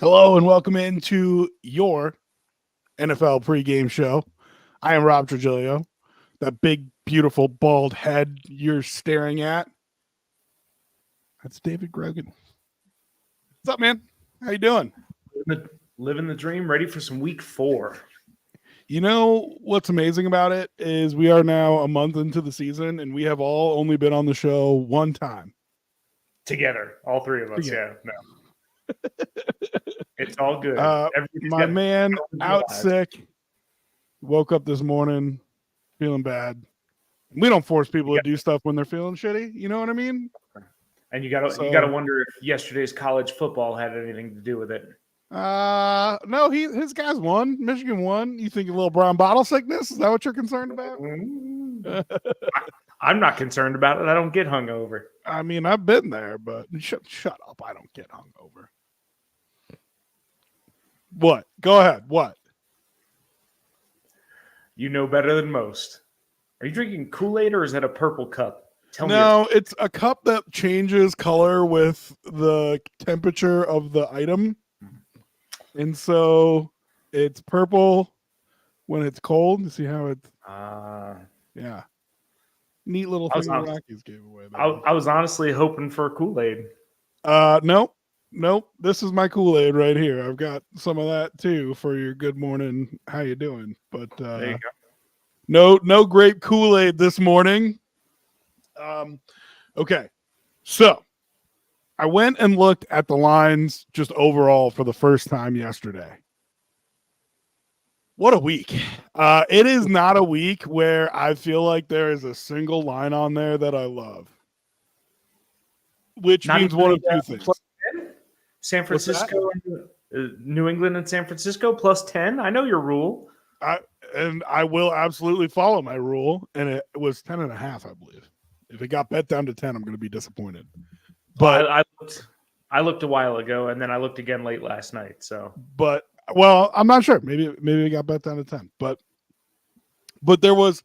Hello and welcome into your NFL Pregame Show. I am Rob Trigilio. That big, beautiful, bald head you're staring at, that's David Grogan. What's up, man? How you doing? Living the dream, ready for some week 4. You know what's amazing about it is we are now a month into the season, and we have all only been on the show one time. Together, all three of us, yeah. No. It's all good. My man out sick, woke up this morning feeling bad. We don't force people to do stuff when they're feeling shitty. You know what I mean? And you gotta wonder if yesterday's college football had anything to do with it. No, his guys won. Michigan won. You think a little brown bottle sickness? Is that what you're concerned about? I'm not concerned about it. I don't get hungover. I mean, I've been there, but shut up. I don't get hungover. What? Go ahead. What? You know better than most. Are you drinking Kool-Aid or is that a purple cup? No, it's a cup that changes color with the temperature of the item. And so it's purple when it's cold. You see how it's yeah. Neat little thing the Rockies gave away. I was honestly hoping for Kool-Aid. Nope. This is my Kool-Aid right here. I've got some of that too for your good morning. How you doing? But there you go. No grape Kool-Aid this morning. Okay. So I went and looked at the lines just overall for the first time yesterday. What a week. It is not a week where I feel like there is a single line on there that I love. Which means one of two things. San Francisco, New England and San Francisco plus 10. I know your rule. I will absolutely follow my rule. And it was 10.5, I believe. If it got bet down to 10, I'm going to be disappointed. But I looked a while ago, and then I looked again late last night. But I'm not sure. Maybe it got bet down to 10. But there was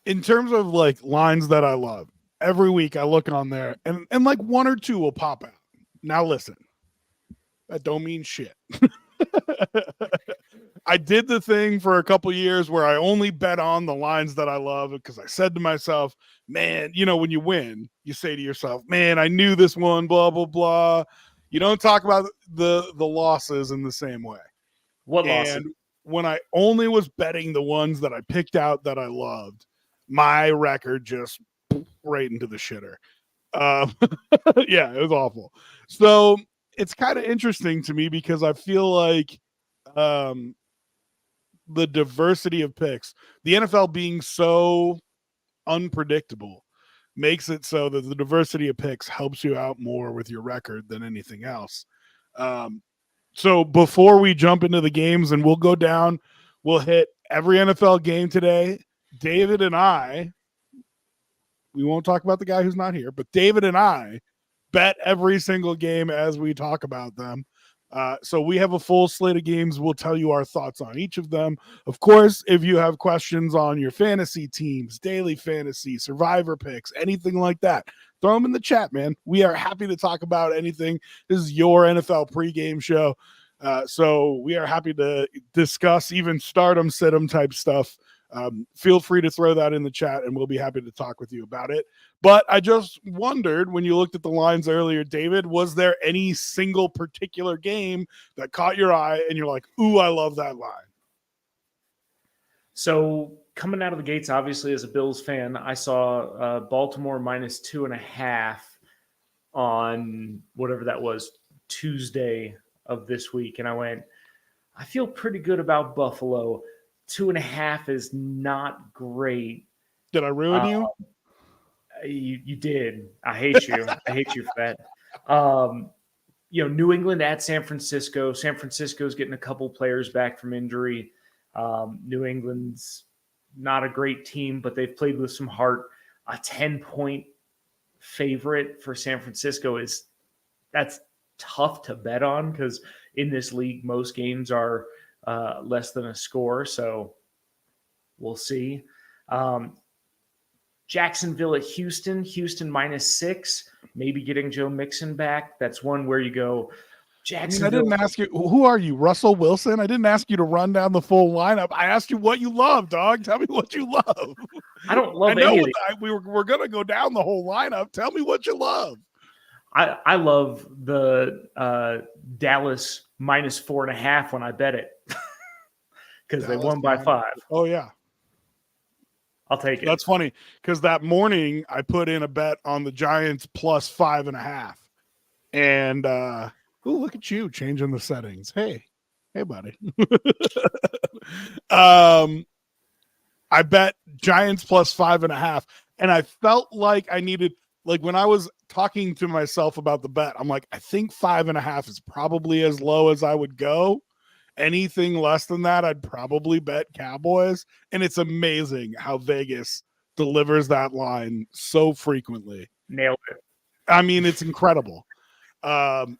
in terms of like lines that I love. Every week I look on there and like one or two will pop out. Now listen, that don't mean shit. I did the thing for a couple years where I only bet on the lines that I love because I said to myself, man, when you win, you say to yourself, man, I knew this one, blah, blah, blah. You don't talk about the losses in the same way. What losses? And when I only was betting the ones that I picked out that I loved, my record just right into the shitter. Yeah, it was awful. So it's kind of interesting to me because I feel like the diversity of picks, the NFL being so unpredictable, makes it so that the diversity of picks helps you out more with your record than anything else. So before we jump into the games, and we'll go down, we'll hit every NFL game today. David and I, we won't talk about the guy who's not here, but David and I bet every single game as we talk about them. So we have a full slate of games. We'll tell you our thoughts on each of them. Of course, if you have questions on your fantasy teams, daily fantasy, survivor picks, anything like that, throw them in the chat, man. We are happy to talk about anything. This is your NFL pregame show. So we are happy to discuss even stardom, sit-em type stuff. Feel free to throw that in the chat and we'll be happy to talk with you about it. But I just wondered when you looked at the lines earlier, David, was there any single particular game that caught your eye and you're like, ooh, I love that line? So coming out of the gates, obviously as a Bills fan, I saw Baltimore minus 2.5 on whatever that was, Tuesday of this week. And I went, I feel pretty good about Buffalo. 2.5 is not great. Did I ruin you? You did. I hate you. I hate you for that. New England at San Francisco. San Francisco's getting a couple players back from injury. New England's not a great team, but they've played with some heart. A 10-point favorite for San Francisco that's tough to bet on because in this league, most games are less than a score. So we'll see. Jacksonville at Houston. Houston -6. Maybe getting Joe Mixon back. That's one where you go, Jacksonville. I didn't ask you, who are you, Russell Wilson? I didn't ask you to run down the full lineup. I asked you what you love, dog. Tell me what you love. I don't love anything. We're going to go down the whole lineup. Tell me what you love. I love the Dallas -4.5 when I bet it because they won by 5. Oh, yeah. I'll take it. That's funny because that morning I put in a bet on the Giants +5.5. And look at you changing the settings. Hey, buddy. I bet Giants +5.5, and I felt like I needed, like when I was talking to myself about the bet, I'm like, I think 5.5 is probably as low as I would go. Anything less than that, I'd probably bet Cowboys. And it's amazing how Vegas delivers that line so frequently. Nailed it. I mean, it's incredible.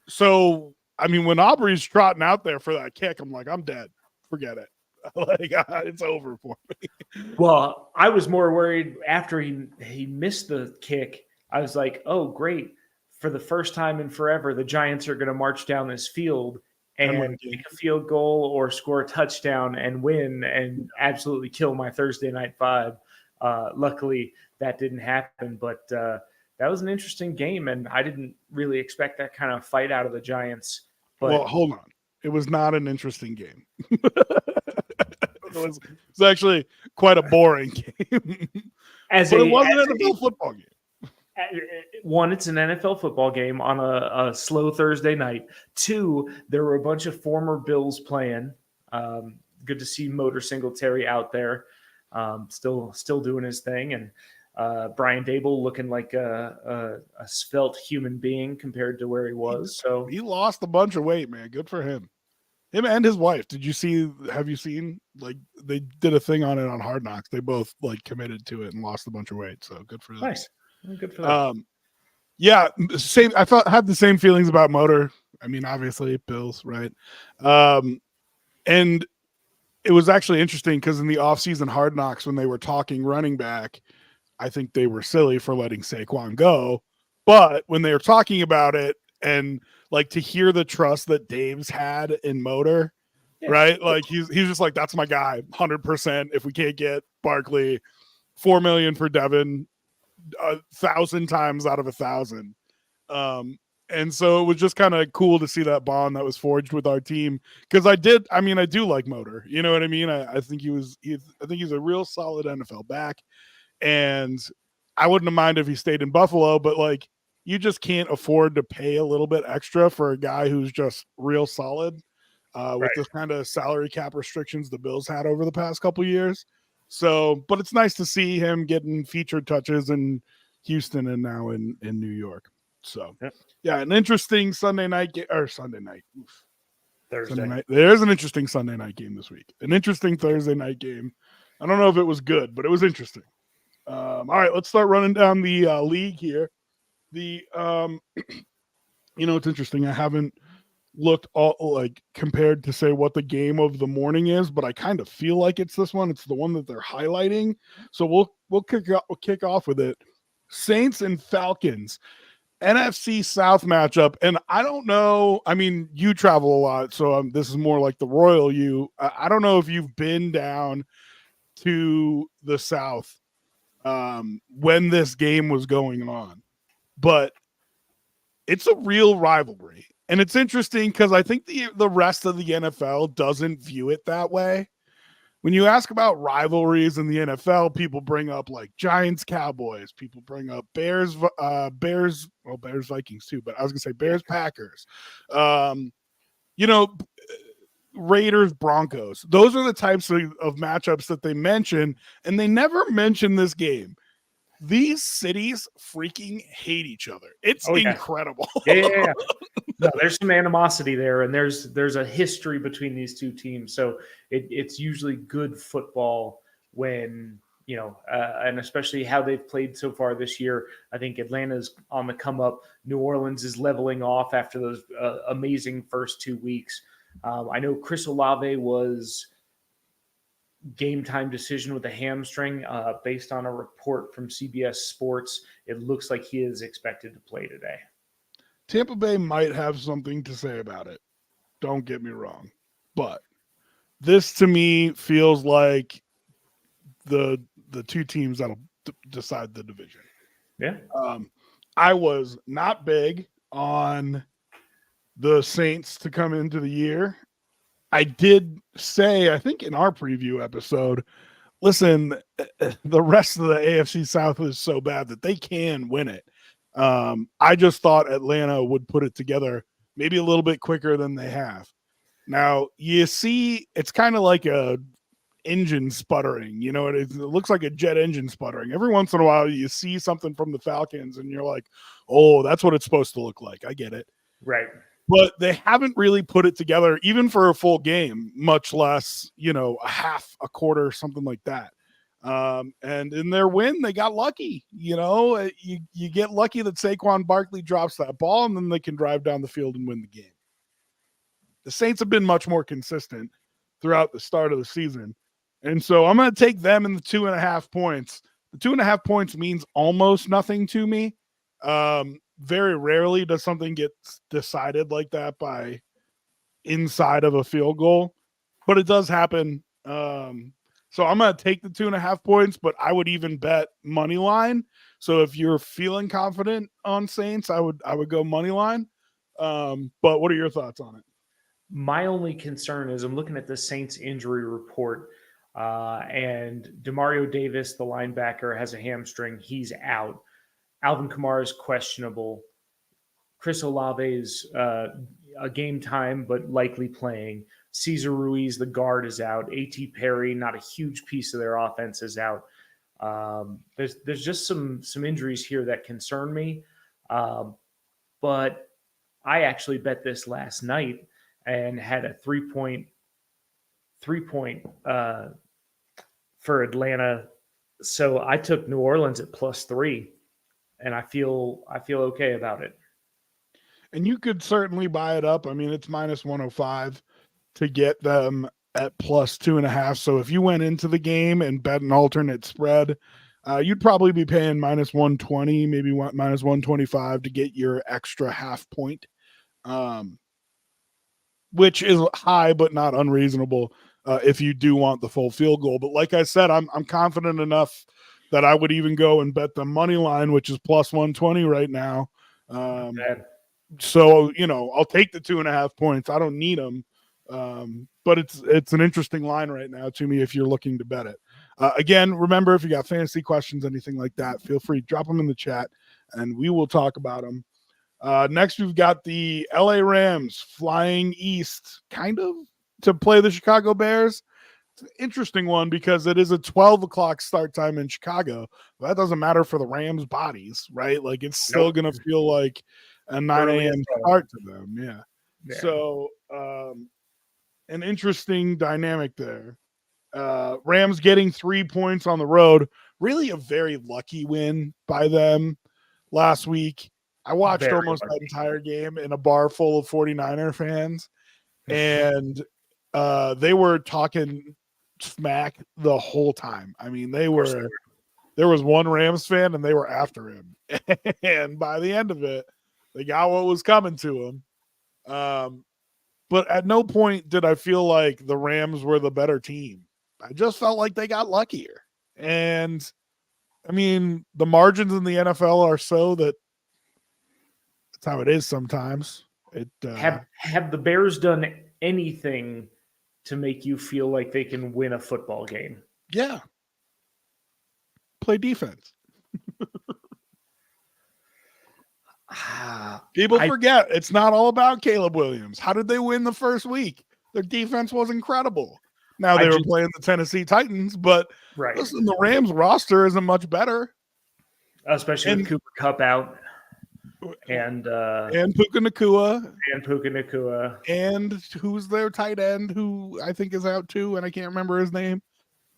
So, I mean, when Aubrey's trotting out there for that kick, I'm like, I'm dead. Forget it. It's over for me. Well, I was more worried after he missed the kick. I was like, oh, great. For the first time in forever, the Giants are going to march down this field and kick a field goal or score a touchdown and win and absolutely kill my Thursday night vibe. Luckily, that didn't happen, but that was an interesting game, and I didn't really expect that kind of fight out of the Giants. But well, hold on. It was not an interesting game. It was actually quite a boring game. But it was an NFL football game. One, it's an NFL football game on a slow Thursday night. Two, there were a bunch of former Bills playing. Good to see Motor Singletary out there, still doing his thing, and Brian Dable looking like a svelte human being compared to where he was. So he lost a bunch of weight, man. Good for him. Him and his wife. Have you seen, like, they did a thing on it on Hard Knocks. They both like committed to it and lost a bunch of weight. So good for them. Nice. Good for them. Yeah, same. I had the same feelings about Motor. I mean, obviously Bills, right? And it was actually interesting because in the offseason Hard Knocks, when they were talking running back, I think they were silly for letting Saquon go. But when they were talking about it, and like to hear the trust that Dave's had in Motor, right? Like he's just like, that's my guy, 100%. If we can't get Barkley, $4 million for Devin, 1,000 times out of 1,000. And so it was just kind of cool to see that bond that was forged with our team. Because I do like Motor. You know what I mean? I think he's a real solid NFL back. And I wouldn't have minded if he stayed in Buffalo, but like, you just can't afford to pay a little bit extra for a guy who's just real solid with the kind of salary cap restrictions the Bills had over the past couple of years. So, but it's nice to see him getting featured touches in Houston and now in New York. So, yeah, an interesting Thursday night. There's an interesting Sunday night game this week. An interesting Thursday night game. I don't know if it was good, but it was interesting. All right, let's start running down the league here. It's interesting. I haven't looked all like compared to say what the game of the morning is, but I kind of feel like it's this one. It's the one that they're highlighting. So we'll kick off with it. Saints and Falcons, NFC South matchup. And I don't know. I mean, you travel a lot, so this is more like the royal you. I don't know if you've been down to the South when this game was going on, but it's a real rivalry. And it's interesting because I think the rest of the NFL doesn't view it that way. When you ask about rivalries in the NFL, people bring up like Giants, Cowboys. People bring up Bears, Vikings too. But I was going to say Bears, Packers. Raiders, Broncos. Those are the types of matchups that they mention, and they never mention this game. These cities freaking hate each other. It's incredible. Yeah. No, there's some animosity there, and there's a history between these two teams. So it's usually good football when, and especially how they've played so far this year. I think Atlanta's on the come up. New Orleans is leveling off after those amazing first 2 weeks. I know Chris Olave was game time decision with a hamstring. Based on a report from CBS Sports, it looks like he is expected to play today. Tampa Bay might have something to say about it. Don't get me wrong. But this to me feels like the two teams that'll decide the division. Yeah. I was not big on the Saints to come into the year. I did say, I think in our preview episode, listen, the rest of the AFC South is so bad that they can win it. I just thought Atlanta would put it together maybe a little bit quicker than they have. Now, you see, it's kind of like a engine sputtering. It looks like a jet engine sputtering. Every once in a while, you see something from the Falcons, and you're like, oh, that's what it's supposed to look like. I get it. Right. But they haven't really put it together, even for a full game, much less, a half, a quarter, something like that. And in their win, they got lucky. You get lucky that Saquon Barkley drops that ball, and then they can drive down the field and win the game. The Saints have been much more consistent throughout the start of the season. And so I'm going to take them in the 2.5 points. The 2.5 points means almost nothing to me. Very rarely does something get decided like that by inside of a field goal, but it does happen. So I'm going to take the 2.5 points, but I would even bet money line. So if you're feeling confident on Saints, I would go money line. But what are your thoughts on it? My only concern is I'm looking at the Saints injury report, and Demario Davis, the linebacker, has a hamstring. He's out. Alvin Kamara is questionable. Chris Olave is a game time, but likely playing. Cesar Ruiz, the guard, is out. A.T. Perry, not a huge piece of their offense, is out. There's just some injuries here that concern me. But I actually bet this last night and had a 3-point for Atlanta. So I took New Orleans at +3. And I feel okay about it. And you could certainly buy it up. I mean, it's -105 to get them at +2.5. So if you went into the game and bet an alternate spread, you'd probably be paying -120, maybe -125 to get your extra half point, which is high but not unreasonable if you do want the full field goal. But like I said, I'm confident enough that I would even go and bet the money line, which is +120 right now. So, I'll take the 2.5 points. I don't need them. But it's an interesting line right now to me if you're looking to bet it. Again, remember, if you got fantasy questions, anything like that, feel free to drop them in the chat and we will talk about them. Next, we've got the LA Rams flying east kind of to play the Chicago Bears. It's an interesting one because it is a 12 o'clock start time in Chicago. But that doesn't matter for the Rams' bodies, right? Like, it's still going to feel like a 9 a.m. start to them. Yeah. So, an interesting dynamic there. Rams getting 3 points on the road. Really a very lucky win by them last week. I watched almost that entire game in a bar full of 49er fans, and they were talking smack the whole time. I mean, there was one Rams fan and they were after him. And by the end of it, they got what was coming to them. But at no point did I feel like the Rams were the better team. I just felt like they got luckier. And I mean, the margins in the NFL are so that that's how it is sometimes. Have the Bears done anything to make you feel like they can win a football game? Yeah. Play defense. People forget it's not all about Caleb Williams. How did they win the first week? Their defense was incredible. Now I they were just playing the Tennessee Titans, but right, listen, the Rams roster isn't much better. especially with And Cooper Kupp out and Puka Nakua, Puka Nakua. and who's their tight end who I think is out too, and I can't remember his name.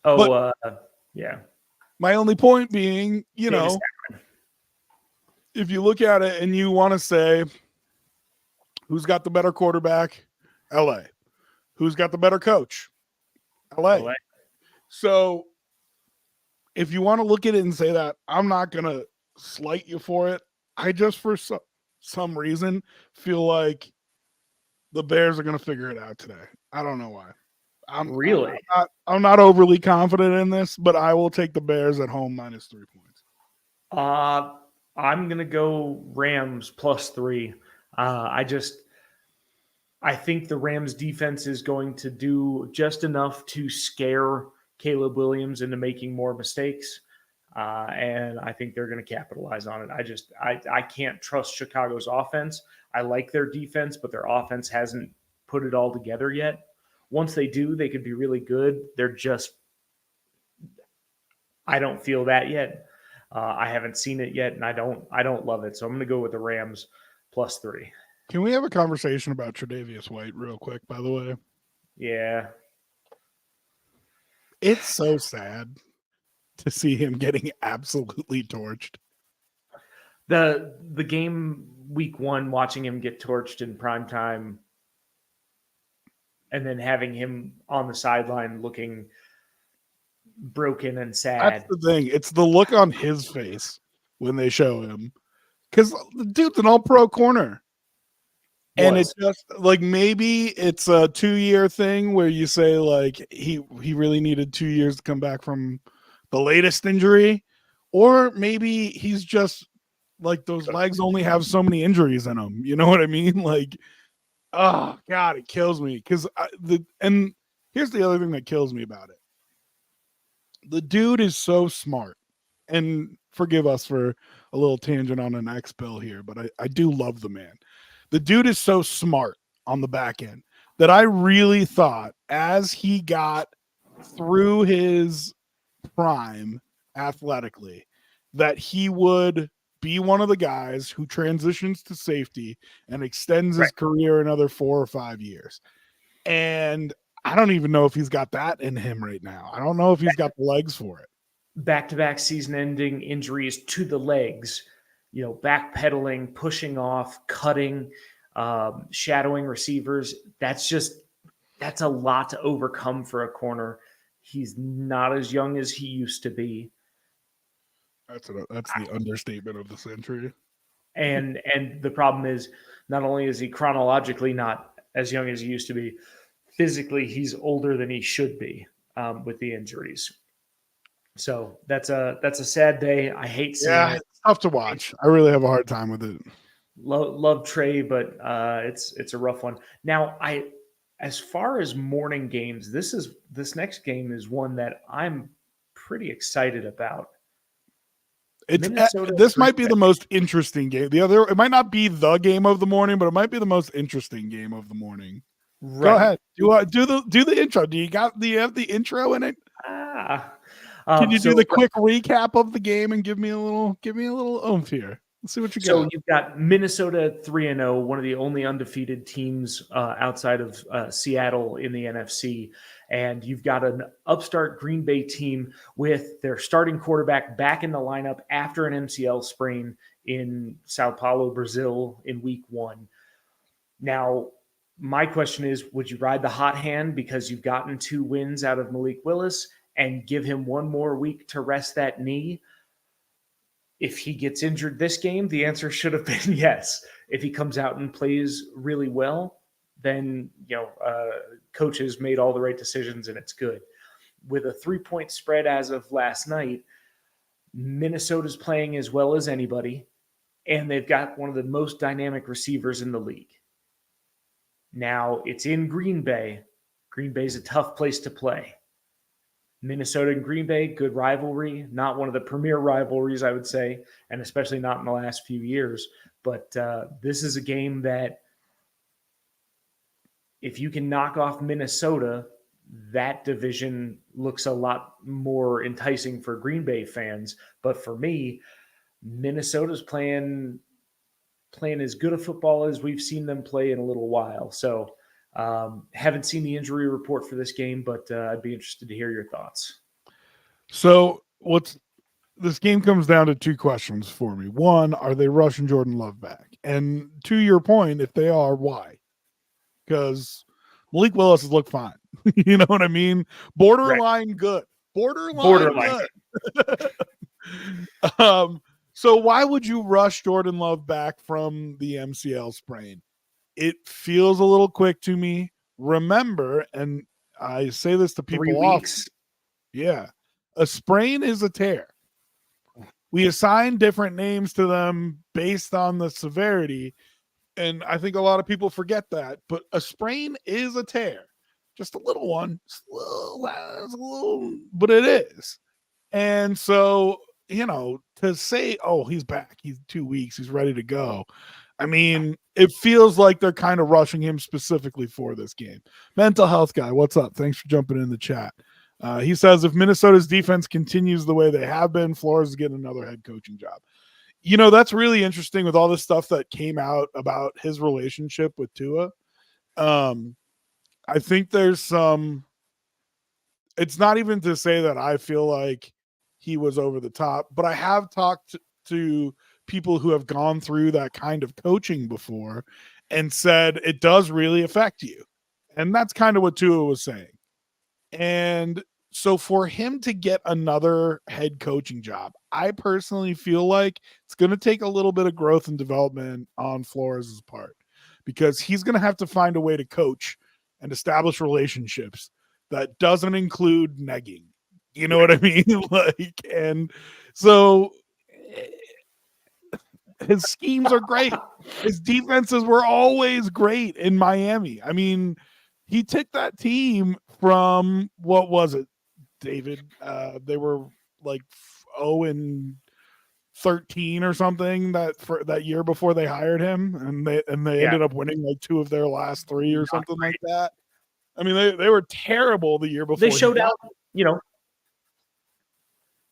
Oh, But yeah, my only point being, Davis. if you look at it and you want to say who's got the better quarterback, LA. Who's got the better coach, LA. So if you want to look at it and say that, I'm not going to slight you for it. I just, for some reason, feel like the Bears are going to figure it out today. I don't know why. I'm not overly confident in this, but I will take the Bears at home -3 points. I'm gonna go Rams +3. I think the Rams defense is going to do just enough to scare Caleb Williams into making more mistakes. And I think they're going to capitalize on it. I can't trust Chicago's offense. I like their defense, but their offense hasn't put it all together yet. Once they do, they could be really good. I don't feel that yet. I haven't seen it yet, and I don't love it. So I'm going to go with the Rams +3. Can we have a conversation about Tre'Davious White real quick, by the way? Yeah. It's so sad to see him getting absolutely torched. The game week 1, watching him get torched in prime time, and then having him on the sideline looking broken and sad. That's the thing. It's the look on his face when they show him. Because the dude's an all-pro corner. And it's just like maybe it's a 2-year thing where you say like he really needed 2 years to come back from the latest injury, or maybe he's just like those legs only have so many injuries in them. You know what I mean? Like, oh God, it kills me because and here's the other thing that kills me about it. The dude is so smart, and forgive us for a little tangent on an X-Bill here, but I do love the man. The dude is so smart on the back end that I really thought as he got through his prime athletically that he would be one of the guys who transitions to safety and extends his career another 4 or 5 years. And I don't even know if he's got that in him right now. I don't know if he's got the legs for it. Back-to-back season-ending injuries to the legs, backpedaling, pushing off, cutting, shadowing receivers. That's a lot to overcome for a corner. He's not as young as he used to be. That's the understatement of the century. And the problem is, not only is he chronologically not as young as he used to be, physically he's older than he should be with the injuries. So that's a sad day. I hate seeing it. It's tough to watch. I really have a hard time with it. Love Trey, but it's a rough one. Now, as far as morning games, this next game is one that I'm pretty excited about. This might be the most interesting game. It might not be the game of the morning, but it might be the most interesting game of the morning. Right. Go ahead. Do the intro. Do you have the intro in it? Can you do the quick recap of the game and give me a little oomph here? Let's see what you got. So you've got Minnesota 3-0, one of the only undefeated teams outside of Seattle in the NFC. And you've got an upstart Green Bay team with their starting quarterback back in the lineup after an MCL sprain in Sao Paulo, Brazil in week 1. Now, my question is, would you ride the hot hand because you've gotten 2 wins out of Malik Willis and give him 1 more week to rest that knee? If he gets injured this game, the answer should have been yes. If he comes out and plays really well, then coaches made all the right decisions and it's good. With a 3-point spread as of last night, Minnesota's playing as well as anybody, and they've got one of the most dynamic receivers in the league. Now, it's in Green Bay. Green Bay's a tough place to play. Minnesota and Green Bay, good rivalry. Not one of the premier rivalries, I would say, and especially not in the last few years. But this is a game that if you can knock off Minnesota, that division looks a lot more enticing for Green Bay fans. But for me, Minnesota's playing as good a football as we've seen them play in a little while. So haven't seen the injury report for this game, but I'd be interested to hear your thoughts. So this game comes down to two questions for me. One, are they rushing Jordan Love back? And to your point, if they are, why? Because Malik Willis has looked fine. You know what I mean? Borderline good. Borderline good. So why would you rush Jordan Love back from the MCL sprain? It feels a little quick to me. Remember, and I say this to people 3 weeks. Yeah. A sprain is a tear. We assign different names to them based on the severity, and I think a lot of people forget that. But a sprain is a tear. Just a little one. It's a little, but it is. And so, to say, oh, he's back, he's 2 weeks, he's ready to go. I mean, it feels like they're kind of rushing him specifically for this game. Mental health guy, what's up? Thanks for jumping in the chat. He says, if Minnesota's defense continues the way they have been, Flores is getting another head coaching job. That's really interesting with all this stuff that came out about his relationship with Tua. I think there's some – it's not even to say that I feel like he was over the top, but I have talked to people who have gone through that kind of coaching before and said it does really affect you. And that's kind of what Tua was saying. And so for him to get another head coaching job, I personally feel like it's going to take a little bit of growth and development on Flores' part, because he's going to have to find a way to coach and establish relationships that doesn't include negging. You know what I mean? And so his schemes are great. His defenses were always great in Miami. I mean, he took that team from, what was it, David? They were like 0-13 or something that year before they hired him, and they ended up winning like 2 of their last 3 or something like that. I mean, they were terrible the year before. They showed out,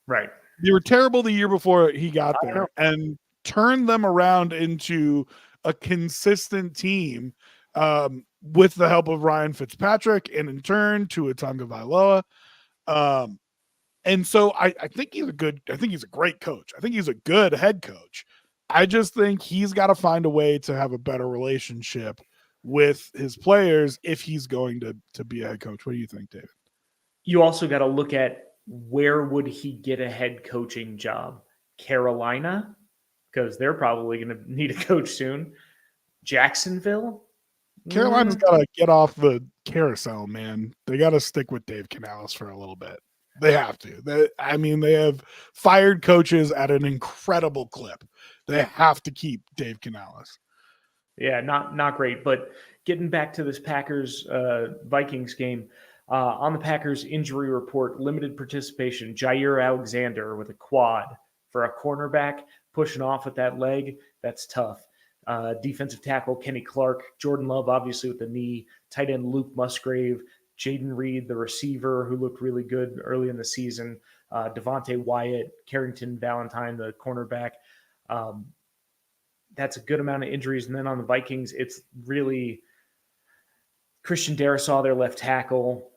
right. They were terrible the year before he got there, and turned them around into a consistent team with the help of Ryan Fitzpatrick, and in turn to Tonga Vailoa. And so I think he's a great coach. I think he's a good head coach. I just think he's got to find a way to have a better relationship with his players if he's going to be a head coach. What do you think, David? You also got to look at where would he get a head coaching job? Carolina, because they're probably going to need a coach soon. Jacksonville? Carolina's got to get off the carousel, man. They got to stick with Dave Canales for a little bit. They have to. They have fired coaches at an incredible clip. They have to keep Dave Canales. Yeah, not great. But getting back to this Packers Vikings game, on the Packers injury report, limited participation, Jair Alexander with a quad for a cornerback, pushing off with that leg. That's tough. Defensive tackle Kenny Clark, Jordan Love obviously with the knee, tight end Luke Musgrave, Jaden Reed, the receiver who looked really good early in the season, Devontae Wyatt, Carrington Valentine, the cornerback. That's a good amount of injuries. And then on the Vikings, it's really Christian Darrisaw, their left tackle,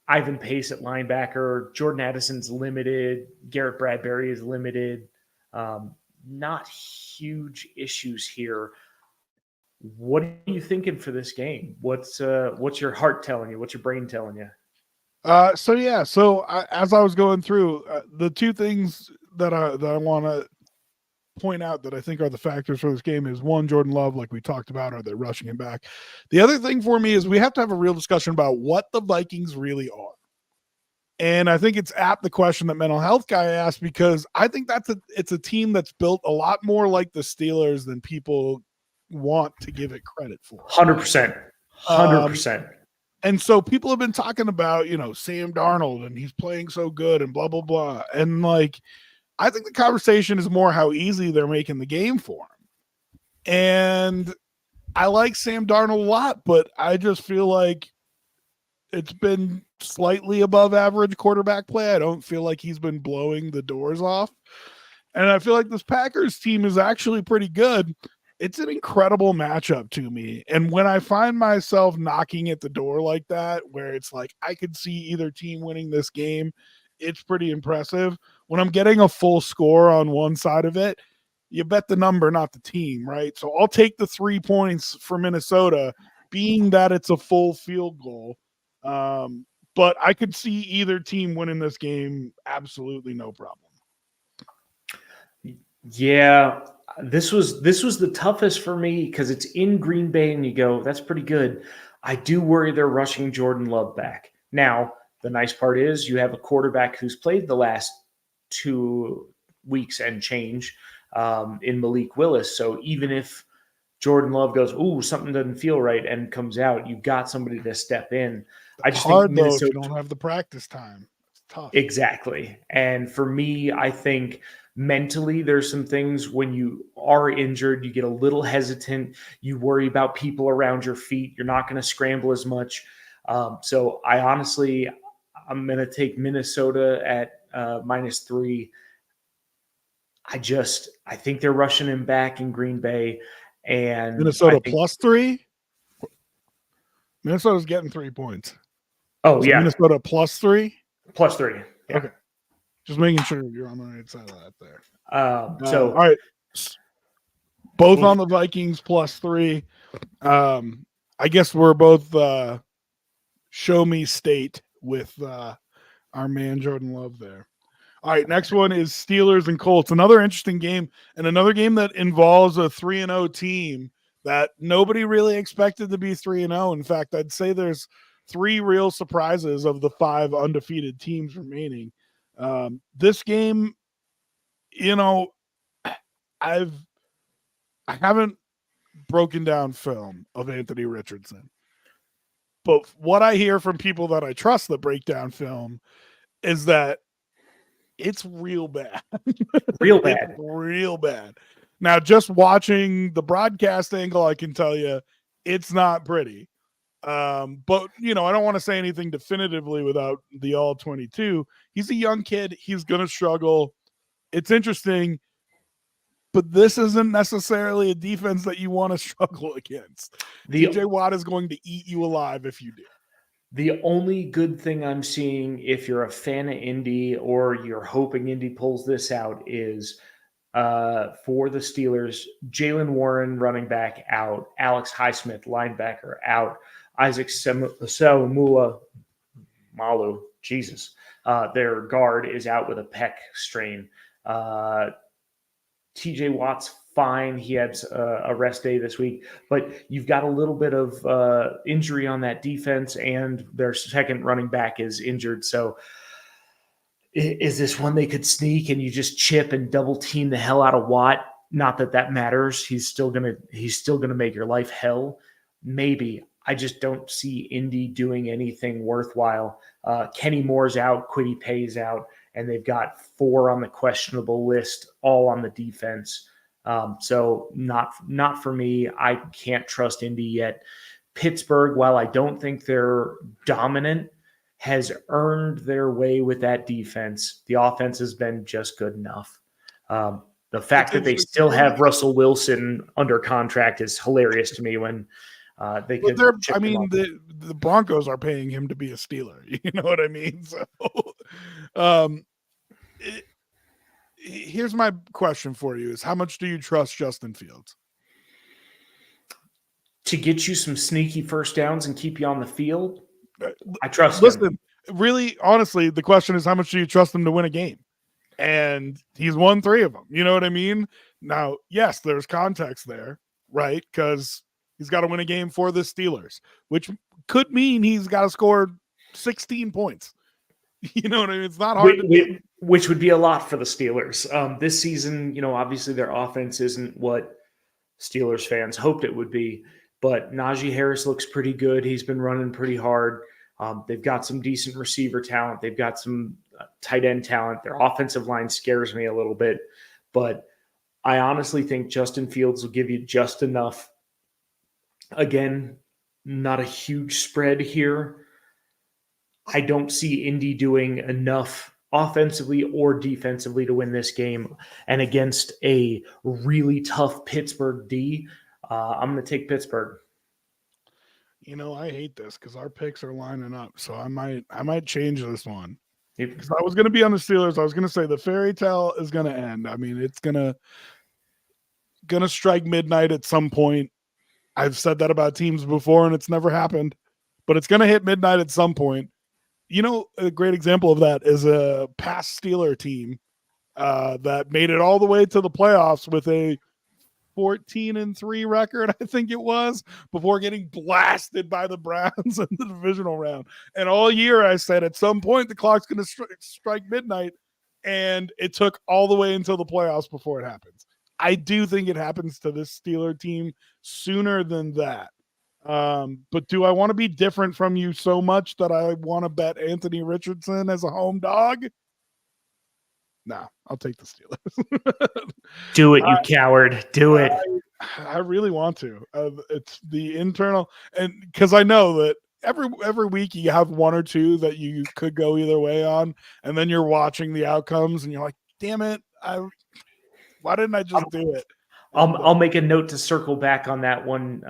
Ivan Pace at linebacker, Jordan Addison's limited, Garrett Bradbury is limited. Not huge issues here. What are you thinking for this game? What's your heart telling you? What's your brain telling you? So as I was going through, the two things that I want to point out that I think are the factors for this game is, one, Jordan Love, like we talked about, are they rushing him back? The other thing for me is we have to have a real discussion about what the Vikings really are. And I think it's apt the question that mental health guy asked, because I think it's a team that's built a lot more like the Steelers than people want to give it credit for. 100%. 100%. And so people have been talking about, Sam Darnold, and he's playing so good and blah, blah, blah. And I think the conversation is more how easy they're making the game for him. And I like Sam Darnold a lot, but I just feel like it's been slightly above average quarterback play. I don't feel like he's been blowing the doors off. And I feel like this Packers team is actually pretty good. It's an incredible matchup to me. And when I find myself knocking at the door like that, where it's like I could see either team winning this game, it's pretty impressive. When I'm getting a full score on one side of it, you bet the number, not the team, right? So I'll take the 3 points for Minnesota, being that it's a full field goal. But I could see either team winning this game, absolutely no problem. Yeah, this was the toughest for me because it's in Green Bay, and you go, that's pretty good. I do worry they're rushing Jordan Love back. Now, the nice part is you have a quarterback who's played the last 2 weeks and change in Malik Willis. So even if Jordan Love goes, ooh, something doesn't feel right, and comes out, you've got somebody to step in. I just hard think though if you Minnesota, don't have the practice time. It's tough. exactly. And for me, I think mentally there's some things when you are injured, you get a little hesitant. You worry about people around your feet. You're not going to scramble as much. So I'm going to take Minnesota at -3. I think they're rushing him back in Green Bay. And Minnesota +3. Minnesota's getting 3 points. Oh, so yeah. Minnesota +3. +3. Yeah. Okay. Just making sure you're on the right side of that there. So all right. Both on the Vikings +3. I guess we're both show me state with our man Jordan Love there. All right, next one is Steelers and Colts. Another interesting game, and another game that involves a 3-0 team that nobody really expected to be 3-0. In fact, I'd say there's 3 real surprises of the 5 undefeated teams remaining. This game, I haven't broken down film of Anthony Richardson, but what I hear from people that I trust that break down film is that it's real bad. Real bad. It's real bad. Now, just watching the broadcast angle, I can tell you it's not pretty. But, I don't want to say anything definitively without the all 22. He's a young kid. He's going to struggle. It's interesting, but this isn't necessarily a defense that you want to struggle against. TJ Watt is going to eat you alive if you do. The only good thing I'm seeing, if you're a fan of Indy or you're hoping Indy pulls this out, is for the Steelers, Jalen Warren, running back, out. Alex Highsmith, linebacker, out. Isaac Seumalo, Malu, Jesus. Their guard is out with a pec strain. TJ Watt's fine. He had a rest day this week, but you've got a little bit of injury on that defense, and their second running back is injured. So is this one they could sneak and you just chip and double team the hell out of Watt? Not that matters. He's still gonna make your life hell. Maybe. I just don't see Indy doing anything worthwhile. Kenny Moore's out, Kwity Paye's out, and they've got 4 on the questionable list, all on the defense. So not for me. I can't trust Indy yet. Pittsburgh, while I don't think they're dominant, has earned their way with that defense. The offense has been just good enough. The fact that they still have Russell Wilson under contract is hilarious to me when they could. The Broncos are paying him to be a Steeler. You know what I mean? So, here's my question for you: is how much do you trust Justin Fields to get you some sneaky first downs and keep you on the field? I trust him. Really, honestly, the question is how much do you trust him to win a game? And he's won 3 of them. You know what I mean? Now, yes, there's context there, right? Because he's got to win a game for the Steelers, which could mean he's got to score 16 points. You know what I mean? It's not hard to do. Which would be a lot for the Steelers. This season, obviously their offense isn't what Steelers fans hoped it would be, but Najee Harris looks pretty good. He's been running pretty hard. They've got some decent receiver talent. They've got some tight end talent. Their offensive line scares me a little bit, but I honestly think Justin Fields will give you just enough Again, not a huge spread here. I don't see Indy doing enough offensively or defensively to win this game. And against a really tough Pittsburgh D, I'm going to take Pittsburgh. I hate this because our picks are lining up, so I might change this one. If, Because I was going to be on the Steelers. I was going to say the fairy tale is going to end. I mean, it's gonna strike midnight at some point. I've said that about teams before, and it's never happened. But it's going to hit midnight at some point. A great example of that is a past Steeler team that made it all the way to the playoffs with a 14-3 record, I think it was, before getting blasted by the Browns in the divisional round. And all year I said at some point the clock's going to strike midnight, and it took all the way until the playoffs before it happens. I do think it happens to this Steeler team sooner than that. But do I want to be different from you so much that I want to bet Anthony Richardson as a home dog? No, I'll take the Steelers. Do it, you coward. Do it. I really want to. It's the internal, and because I know that every week you have one or two that you could go either way on, and then you're watching the outcomes and you're like, damn it, why didn't I just do it? I'll make a note to circle back on that one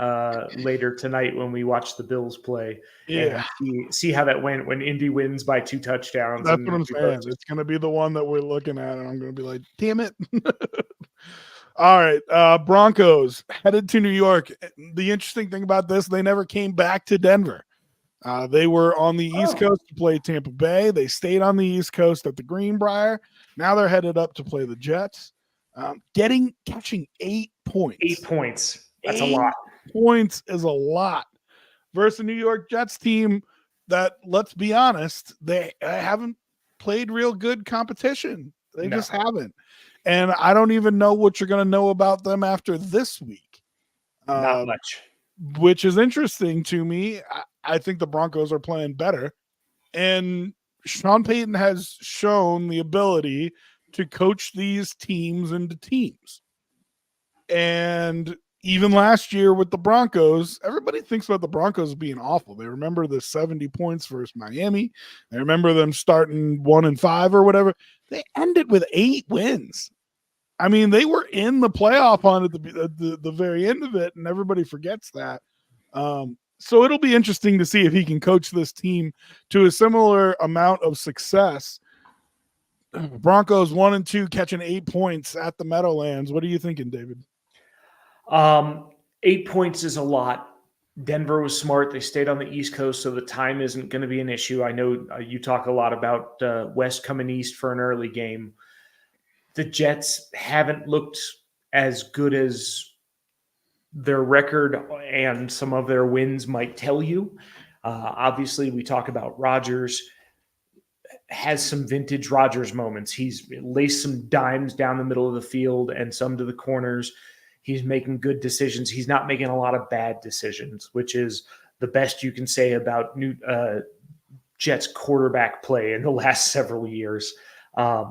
later tonight when we watch the Bills play. Yeah, and see how that went when Indy wins by 2 touchdowns. That's what I'm saying. It's going to be the one that we're looking at, and I'm going to be like, damn it. All right, Broncos headed to New York. The interesting thing about this, they never came back to Denver. They were on the East Coast to play Tampa Bay. They stayed on the East Coast at the Greenbrier. Now they're headed up to play the Jets. Catching 8 points. 8 points. That's a lot. Points is a lot versus a New York Jets team that, let's be honest, they haven't played real good competition. They just haven't. And I don't even know what you're going to know about them after this week. Not much. Which is interesting to me. I think the Broncos are playing better. And Sean Payton has shown the ability to coach these teams into teams. And even last year with the Broncos, everybody thinks about the Broncos being awful. They remember the 70 points versus Miami. They remember them starting 1-5 or whatever. They ended with 8 wins. I mean, they were in the playoff hunt at the very end of it, and everybody forgets that. So it'll be interesting to see if he can coach this team to a similar amount of success. Broncos 1-2 catching 8 points at the Meadowlands. What are you thinking, David? 8 points is a lot. Denver was smart. They stayed on the East Coast, so the time isn't going to be an issue. I know you talk a lot about West coming east for an early game. The Jets haven't looked as good as their record and some of their wins might tell you. Obviously, we talk about Rodgers. Has some vintage Rodgers moments. He's laced some dimes down the middle of the field and some to the corners. He's making good decisions. He's not making a lot of bad decisions, which is the best you can say about Jets quarterback play in the last several years.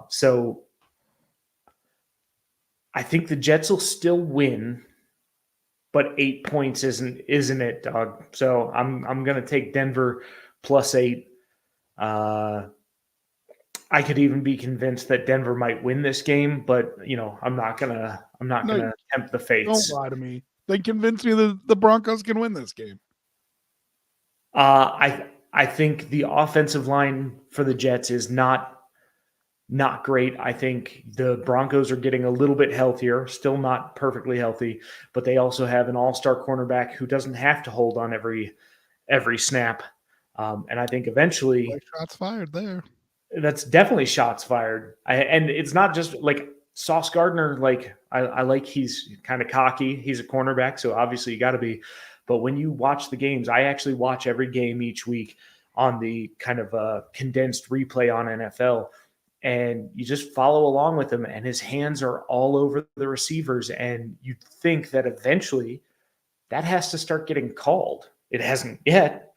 So I think the Jets will still win, but 8 points isn't it, dog? So I'm going to take Denver +8. I could even be convinced that Denver might win this game, but I'm not gonna tempt the fates. Don't lie to me. They convinced me that the Broncos can win this game. I think the offensive line for the Jets is not great. I think the Broncos are getting a little bit healthier, still not perfectly healthy, but they also have an all-star cornerback who doesn't have to hold on every snap. And I think eventually shots fired there. That's definitely shots fired. And it's not just like Sauce Gardner. Like I like he's kind of cocky. He's a cornerback, so obviously you got to be. But when you watch the games, I actually watch every game each week on the kind of condensed replay on NFL, and you just follow along with him. And his hands are all over the receivers, and you think that eventually that has to start getting called. It hasn't yet,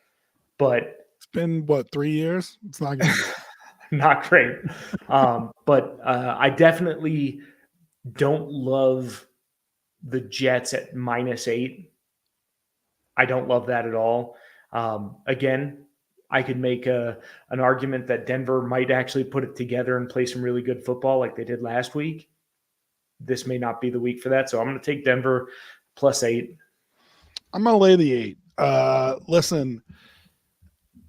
but it's been 3 years. It's not going to. Not great. But I definitely don't love the Jets at -8. I don't love that at all. Again, I could make an argument that Denver might actually put it together and play some really good football like they did last week. This may not be the week for that. So I'm going to take Denver +8. I'm going to lay the 8. Listen,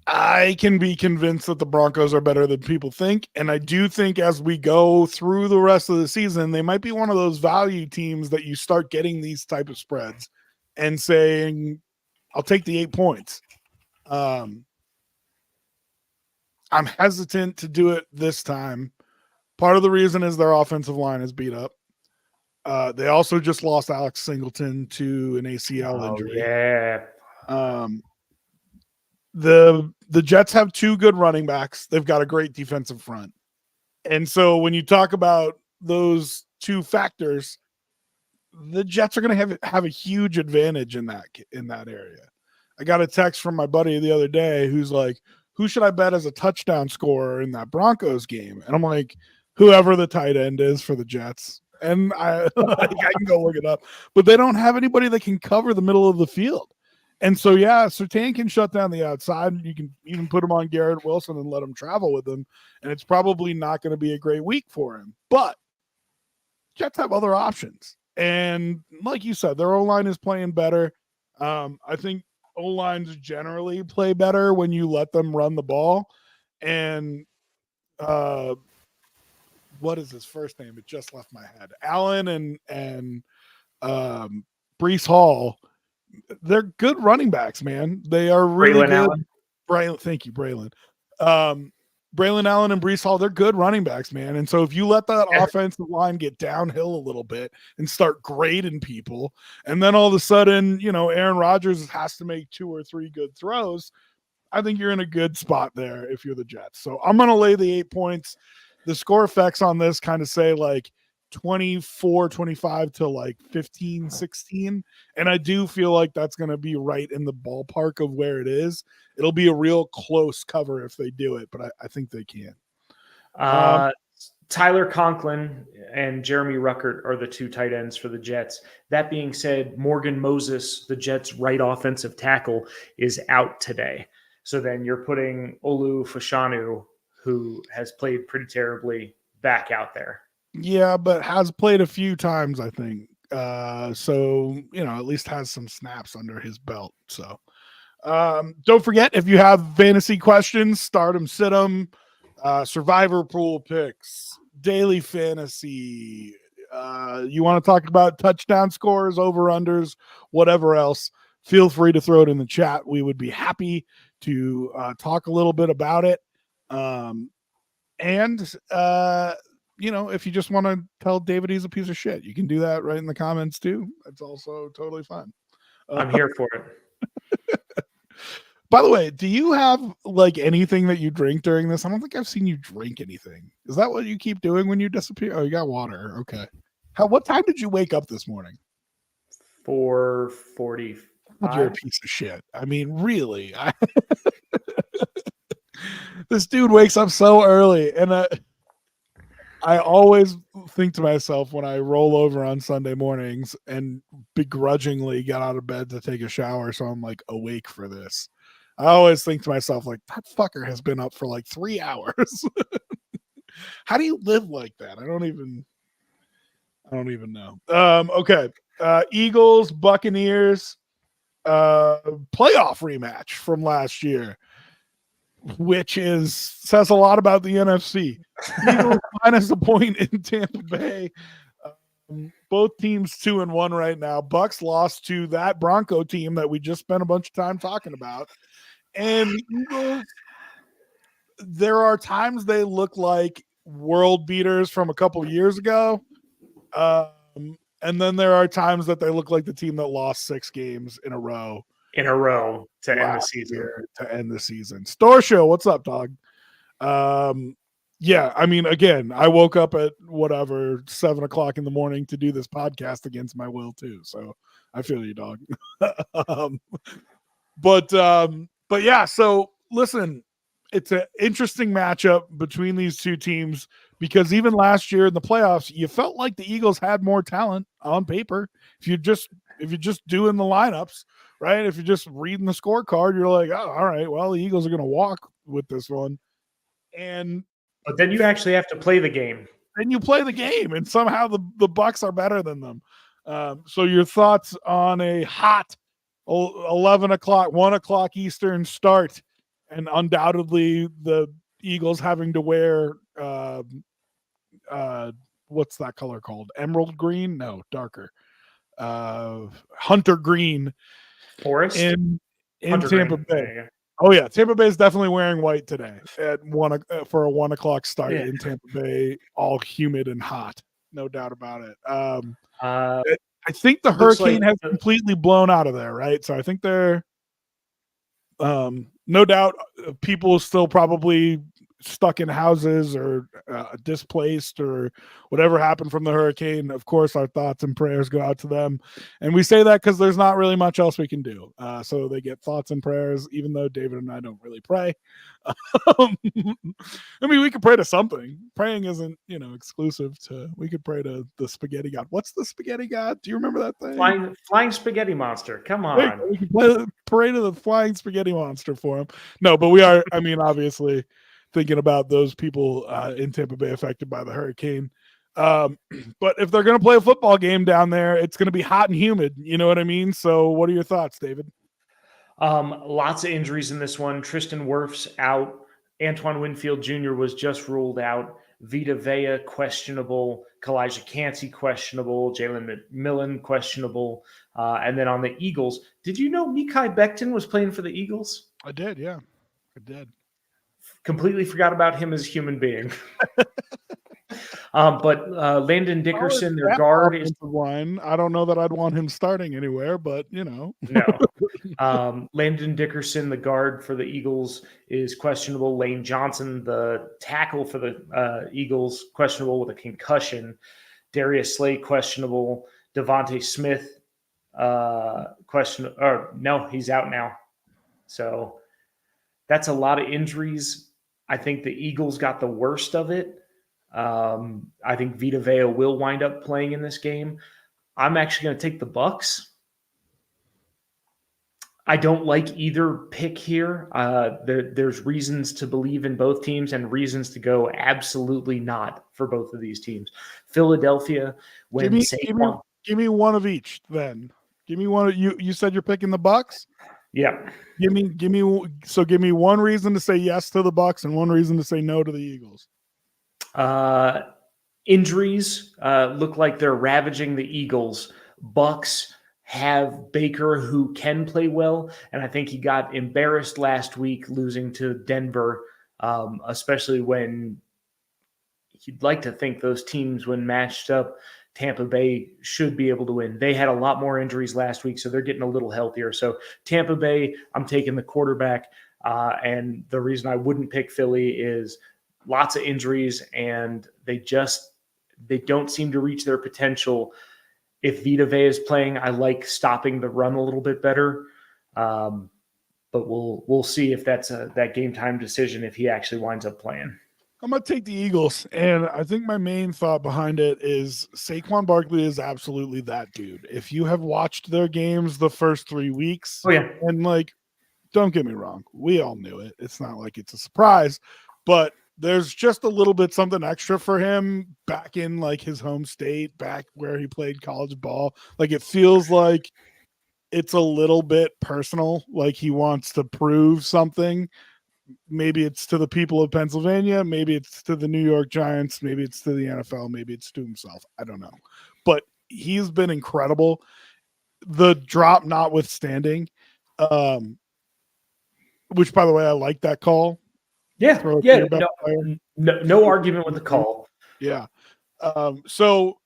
I can be convinced that the Broncos are better than people think. And I do think as we go through the rest of the season, they might be one of those value teams that you start getting these type of spreads and saying, I'll take the 8 points. I'm hesitant to do it this time. Part of the reason is their offensive line is beat up. They also just lost Alex Singleton to an ACL injury. Yeah. The Jets have 2 good running backs. They've got a great defensive front. And so when you talk about those 2 factors, the Jets are going to have a huge advantage in that area. I got a text from my buddy the other day who's like, who should I bet as a touchdown scorer in that Broncos game? And I'm like, whoever the tight end is for the Jets. And I can go look it up. But they don't have anybody that can cover the middle of the field. And so, yeah, Surtain can shut down the outside. You can even put him on Garrett Wilson and let him travel with him. And it's probably not going to be a great week for him. But Jets have other options. And like you said, their O-line is playing better. I think O-lines generally play better when you let them run the ball. And what is his first name? It just left my head. Allen and Breece Hall, they're good running backs, man. They are really good. Thank you, Braylon. Braylon Allen and Breece Hall, they're good running backs, man. And so if you let that offensive line get downhill a little bit and start grading people, and then all of a sudden, Aaron Rodgers has to make 2 or 3 good throws, I think you're in a good spot there if you're the Jets. So I'm going to lay the 8 points. The score effects on this kind of say like 24-25 to like 15-16. And I do feel like that's going to be right in the ballpark of where it is. It'll be a real close cover if they do it, but I think they can. Tyler Conklin and Jeremy Ruckert are the 2 tight ends for the Jets. That being said, Morgan Moses, the Jets' right offensive tackle, is out today. So then you're putting Olu Fashanu, who has played pretty terribly, back out there. Yeah, but has played a few times, I think. So, at least has some snaps under his belt. So don't forget, if you have fantasy questions, start them, sit them, survivor pool picks, daily fantasy. You want to talk about touchdown scores, over-unders, whatever else, feel free to throw it in the chat. We would be happy to talk a little bit about it. If you just want to tell David he's a piece of shit, you can do that right in the comments too. That's also totally fun. I'm here for it. By the way, do you have like anything that you drink during this? I don't think I've seen you drink anything. Is that what you keep doing when you disappear? Oh, you got water. Okay. What time did you wake up this morning? 4:45. You're a piece of shit. I mean, really. This dude wakes up so early, and I always think to myself when I roll over on Sunday mornings and begrudgingly get out of bed to take a shower, so I'm like awake for this. I always think to myself, like, that fucker has been up for like 3 hours. How do you live like that? I don't even know. Okay. Eagles, Buccaneers, playoff rematch from last year, which says a lot about the NFC. Eagles minus a point in Tampa Bay. Both teams 2-1 right now. Bucks lost to that Bronco team that we just spent a bunch of time talking about. And the Eagles, there are times they look like world beaters from a couple years ago. And then there are times that they look like the team that lost 6 games in a row to end the season. To end the season. Store Show, what's up, dog? Yeah, I mean, again, I woke up at 7 o'clock in the morning to do this podcast against my will too. So I feel you, dog. But yeah, so listen, it's an interesting matchup between these two teams because even last year in the playoffs, you felt like the Eagles had more talent on paper. If you're just doing the lineups, right? If you're just reading the scorecard, you're like, oh, all right, well, the Eagles are going to walk with this one. And But then you actually have to play the game. then you play the game, and somehow the Bucks are better than them. So your thoughts on a hot 11 o'clock, 1 o'clock Eastern start, and undoubtedly the Eagles having to wear what's that color called? Emerald green? No, darker. Hunter green Forest in Hunter Tampa Green. Bay. Oh yeah, Tampa Bay is definitely wearing white today at for a 1 o'clock start in Tampa Bay, all humid and hot, no doubt about it. I think the hurricane has completely blown out of there, right? So I think they're no doubt people still probably stuck in houses or displaced or whatever happened from the hurricane. Of course, our thoughts and prayers go out to them. And we say that because there's not really much else we can do. So they get thoughts and prayers, even though David and I don't really pray. I mean, we could pray to something. Praying isn't, exclusive to, we could pray to the spaghetti god. What's the spaghetti god? Do you remember that thing? Flying spaghetti monster. Come on. We can pray to the flying spaghetti monster for him. No, but we are, I mean, obviously thinking about those people in Tampa Bay affected by the hurricane. But if they're going to play a football game down there, it's going to be hot and humid. You know what I mean? So what are your thoughts, David? Lots of injuries in this one. Tristan Wirfs out. Antoine Winfield Jr. was just ruled out. Vita Vea questionable. Kalijah Cansey questionable. Jalen McMillan questionable. And then on the Eagles, did you know Mekhi Becton was playing for the Eagles? I did, yeah. I did. Completely forgot about him as a human being. But Landon Dickerson, their guard, is line. I don't know that I'd want him starting anywhere, but No. Landon Dickerson, the guard for the Eagles, is questionable. Lane Johnson, the tackle for the Eagles, questionable with a concussion. Darius Slay, questionable. Devontae Smith, he's out now. So that's a lot of injuries. I think the Eagles got the worst of it. I think Vita Vea will wind up playing in this game. I'm actually going to take the Bucks. I don't like either pick here. There's reasons to believe in both teams and reasons to go absolutely not for both of these teams. Philadelphia, give me one of each then. Give me one. You said you're picking the Bucks? Yeah. Give me one reason to say yes to the Bucks and one reason to say no to the Eagles. Injuries look like they're ravaging the Eagles. Bucks have Baker, who can play well, and I think he got embarrassed last week losing to Denver, especially when you'd like to think those teams, when matched up, Tampa Bay should be able to win. They had a lot more injuries last week, so they're getting a little healthier. So Tampa Bay, I'm taking the quarterback, and the reason I wouldn't pick Philly is lots of injuries, and they don't seem to reach their potential. If Vita Vea is playing, I like stopping the run a little bit better. But we'll see if that's that game time decision if he actually winds up playing. I'm going to take the Eagles, and I think my main thought behind it is Saquon Barkley is absolutely that dude. If you have watched their games the first 3 weeks, and don't get me wrong, we all knew it. It's not like it's a surprise, but there's just a little bit something extra for him back in his home state, back where he played college ball. It feels like it's a little bit personal. He wants to prove something. Maybe it's to the people of Pennsylvania. Maybe it's to the New York Giants. Maybe it's to the NFL. Maybe it's to himself. I don't know. But he's been incredible. The drop notwithstanding, which, by the way, I like that call. No argument with the call. Yeah. So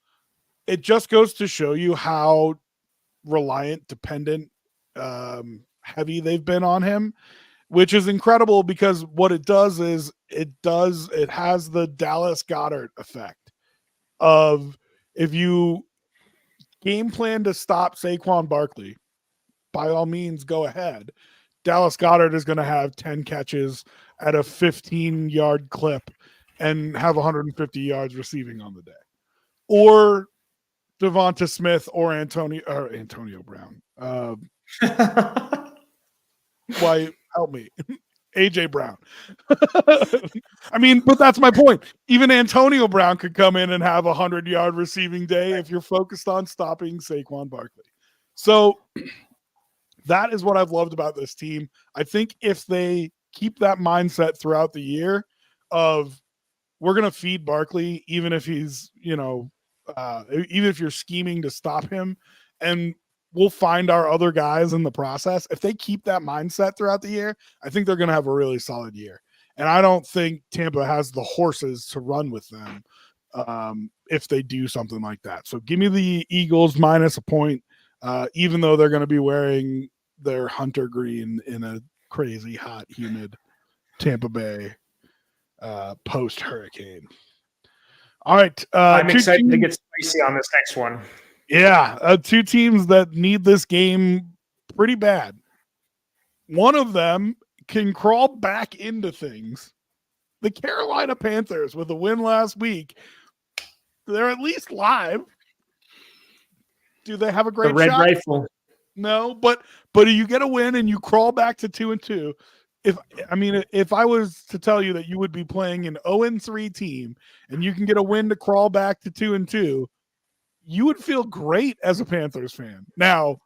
it just goes to show you how reliant, dependent, heavy they've been on him, which is incredible because what it does is it has the Dallas Goedert effect of, if you game plan to stop Saquon Barkley, by all means, go ahead. Dallas Goedert is going to have 10 catches at a 15-yard clip and have 150 yards receiving on the day. Or Devonta Smith or Antonio Brown. Why, help me. AJ Brown. I mean, but that's my point. Even Antonio Brown could come in and have a 100-yard receiving day if you're focused on stopping Saquon Barkley. So that is what I've loved about this team. I think if they keep that mindset throughout the year of we're going to feed Barkley, even if he's, even if you're scheming to stop him, and we'll find our other guys in the process. If they keep that mindset throughout the year, I think they're going to have a really solid year. And I don't think Tampa has the horses to run with them if they do something like that. So give me the Eagles minus a point, even though they're going to be wearing their hunter green in a crazy hot, humid Tampa Bay post-hurricane. All right. I'm excited to get spicy on this next one. Yeah, two teams that need this game pretty bad. One of them can crawl back into things. The Carolina Panthers, with a win last week, they're at least live. Do they have a great the red shot? Rifle. No, but you get a win and you crawl back to 2-2. If I was to tell you that you would be playing an 0-3 team and you can get a win to crawl back to 2-2, you would feel great as a Panthers fan. Now,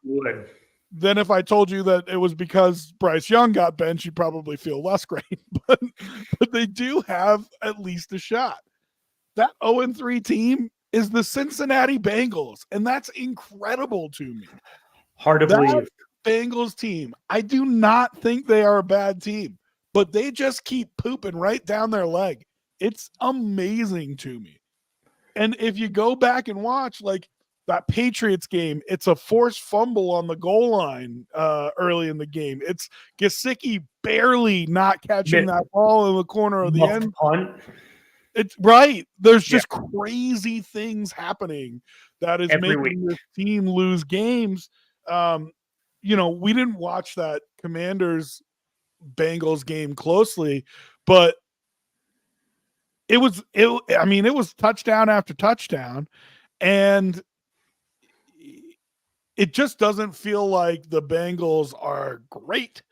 then if I told you that it was because Bryce Young got benched, you'd probably feel less great. But they do have at least a shot. That 0-3 team is the Cincinnati Bengals, and that's incredible to me. Hard to believe. Bengals team, I do not think they are a bad team, but they just keep pooping right down their leg. It's amazing to me. And if you go back and watch, like that Patriots game, it's a forced fumble on the goal line early in the game. It's Gesicki barely not catching that ball in the corner of the end. Punt. It's right. There's just crazy things happening that is making this team lose games. We didn't watch that Commanders Bengals game closely, but it was touchdown after touchdown, and it just doesn't feel like the Bengals are great,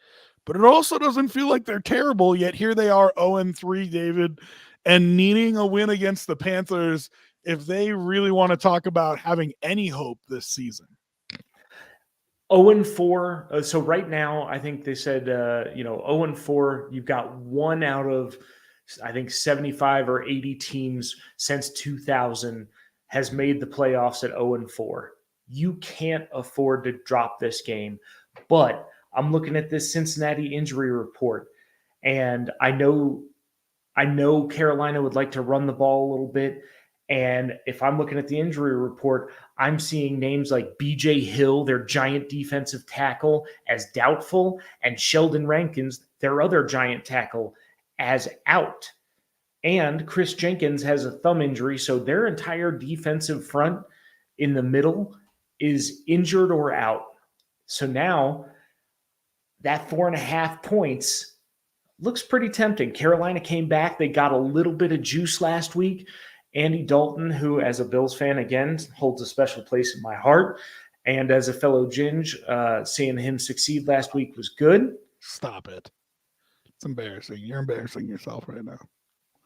but it also doesn't feel like they're terrible, yet here they are 0-3, David, and needing a win against the Panthers if they really want to talk about having any hope this season. 0-4. So right now, I think they said, 0-4, you've got one out of, I think, 75 or 80 teams since 2000 has made the playoffs at 0-4. You can't afford to drop this game. But I'm looking at this Cincinnati injury report, and I know Carolina would like to run the ball a little bit. And if I'm looking at the injury report, I'm seeing names like B.J. Hill, their giant defensive tackle, as doubtful, and Sheldon Rankins, their other giant tackle, as out. And Chris Jenkins has a thumb injury, so their entire defensive front in the middle is injured or out. So now that 4.5 points looks pretty tempting. Carolina came back. They got a little bit of juice last week. Andy Dalton, who as a Bills fan, again, holds a special place in my heart. And as a fellow Ginge, seeing him succeed last week was good. Stop it. It's embarrassing. You're embarrassing yourself right now.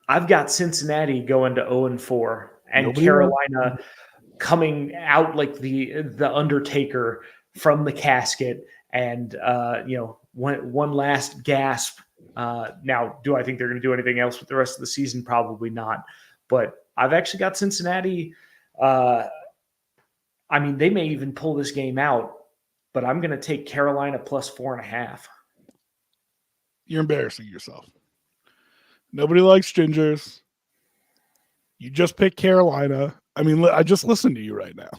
I've got Cincinnati going to 0-4 and Carolina coming out like the Undertaker from the casket and, one last gasp. Now, do I think they're going to do anything else with the rest of the season? Probably not. But I've actually got Cincinnati. They may even pull this game out, but I'm going to take Carolina plus 4.5. You're embarrassing yourself. Nobody likes gingers. You just picked Carolina. I just listened to you right now.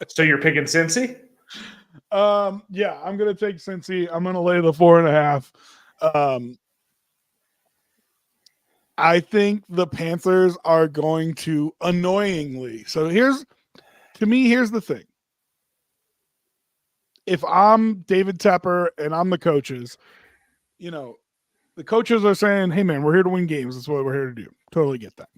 So you're picking Cincy? Yeah, I'm going to take Cincy. I'm going to lay the 4.5. I think the Panthers are going to annoyingly. So here's the thing. If I'm David Tepper and I'm the coaches, the coaches are saying, hey man, we're here to win games. That's what we're here to do. Totally get that.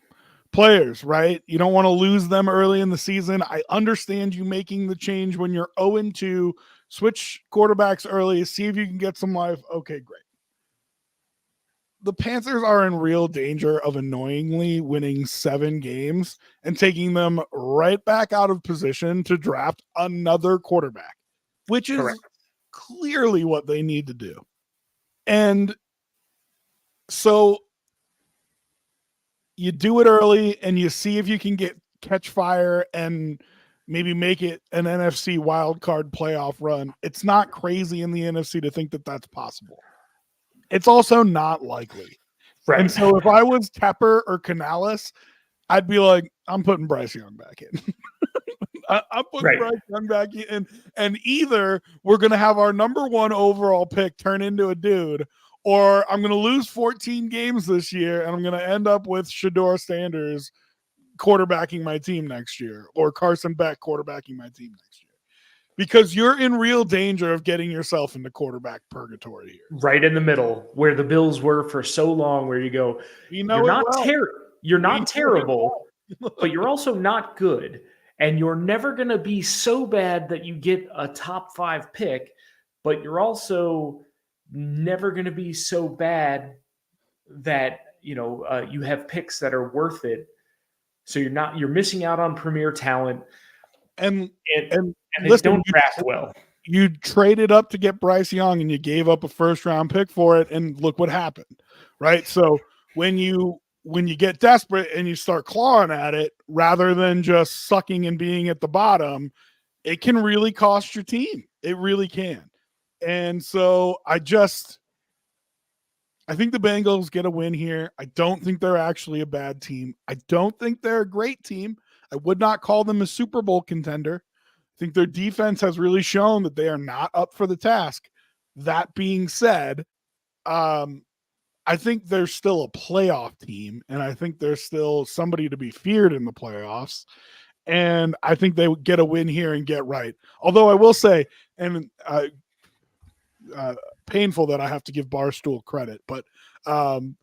players, right? You don't want to lose them early in the season. I understand you making the change when you're 0-2, switch quarterbacks early, see if you can get some life. Okay, great. The Panthers are in real danger of annoyingly winning 7 games and taking them right back out of position to draft another quarterback, which is Correct. clearly what they need to do. And so you do it early and you see if you can catch fire and maybe make it an NFC wildcard playoff run. It's not crazy in the NFC to think that that's possible. It's also not likely. Right. And so if I was Tepper or Canales, I'd be like, I'm putting Bryce Young back in. I'm putting Bryce Young back in. And either we're going to have our number 1 overall pick turn into a dude, or I'm going to lose 14 games this year and I'm going to end up with Shedeur Sanders quarterbacking my team next year, or Carson Beck quarterbacking my team next year. Because you're in real danger of getting yourself into quarterback purgatory here. Right in the middle, where the Bills were for so long, where you go, you're not terrible, but you're also not good. And you're never going to be so bad that you get a top 5 pick, but you're also never going to be so bad that, you have picks that are worth it. So you're missing out on premier talent. And they don't draft well. You traded up to get Bryce Young and you gave up a first-round pick for it, and look what happened, right? So when you get desperate and you start clawing at it rather than just sucking and being at the bottom, it can really cost your team. It really can. And so I think the Bengals get a win here. I don't think they're actually a bad team. I don't think they're a great team. I would not call them a Super Bowl contender. I think their defense has really shown that they are not up for the task. That being said, I think they're still a playoff team, and I think they're still somebody to be feared in the playoffs. And I think they would get a win here and get right. Although I will say, and painful that I have to give Barstool credit, but on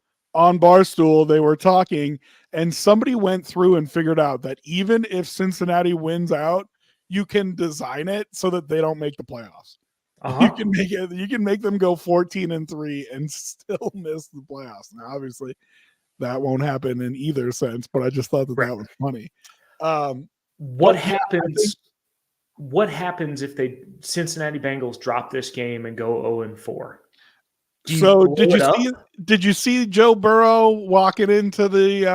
Barstool, they were talking, and somebody went through and figured out that even if Cincinnati wins out, you can design it so that they don't make the playoffs. You can make them go 14-3 and still miss the playoffs. Now, obviously, that won't happen in either sense, but I just thought that was funny. What happens? What happens if Cincinnati Bengals drop this game and go 0-4? So did you see Joe Burrow walking into the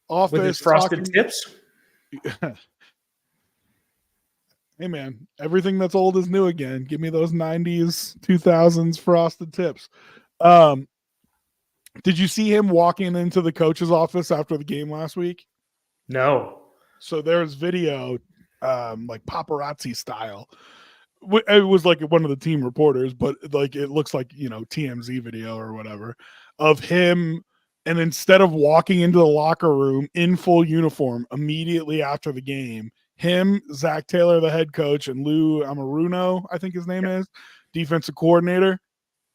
office with his frosted tips? Hey man, everything that's old is new again. Give me those 90s, 2000s frosted tips. Did you see him walking into the coach's office after the game last week? No. So there's video, like paparazzi style. It was like one of the team reporters, but like it looks like, TMZ video or whatever of him. And instead of walking into the locker room in full uniform immediately after the game, him, Zach Taylor, the head coach, and Lou Amaruno, I think his name is, defensive coordinator,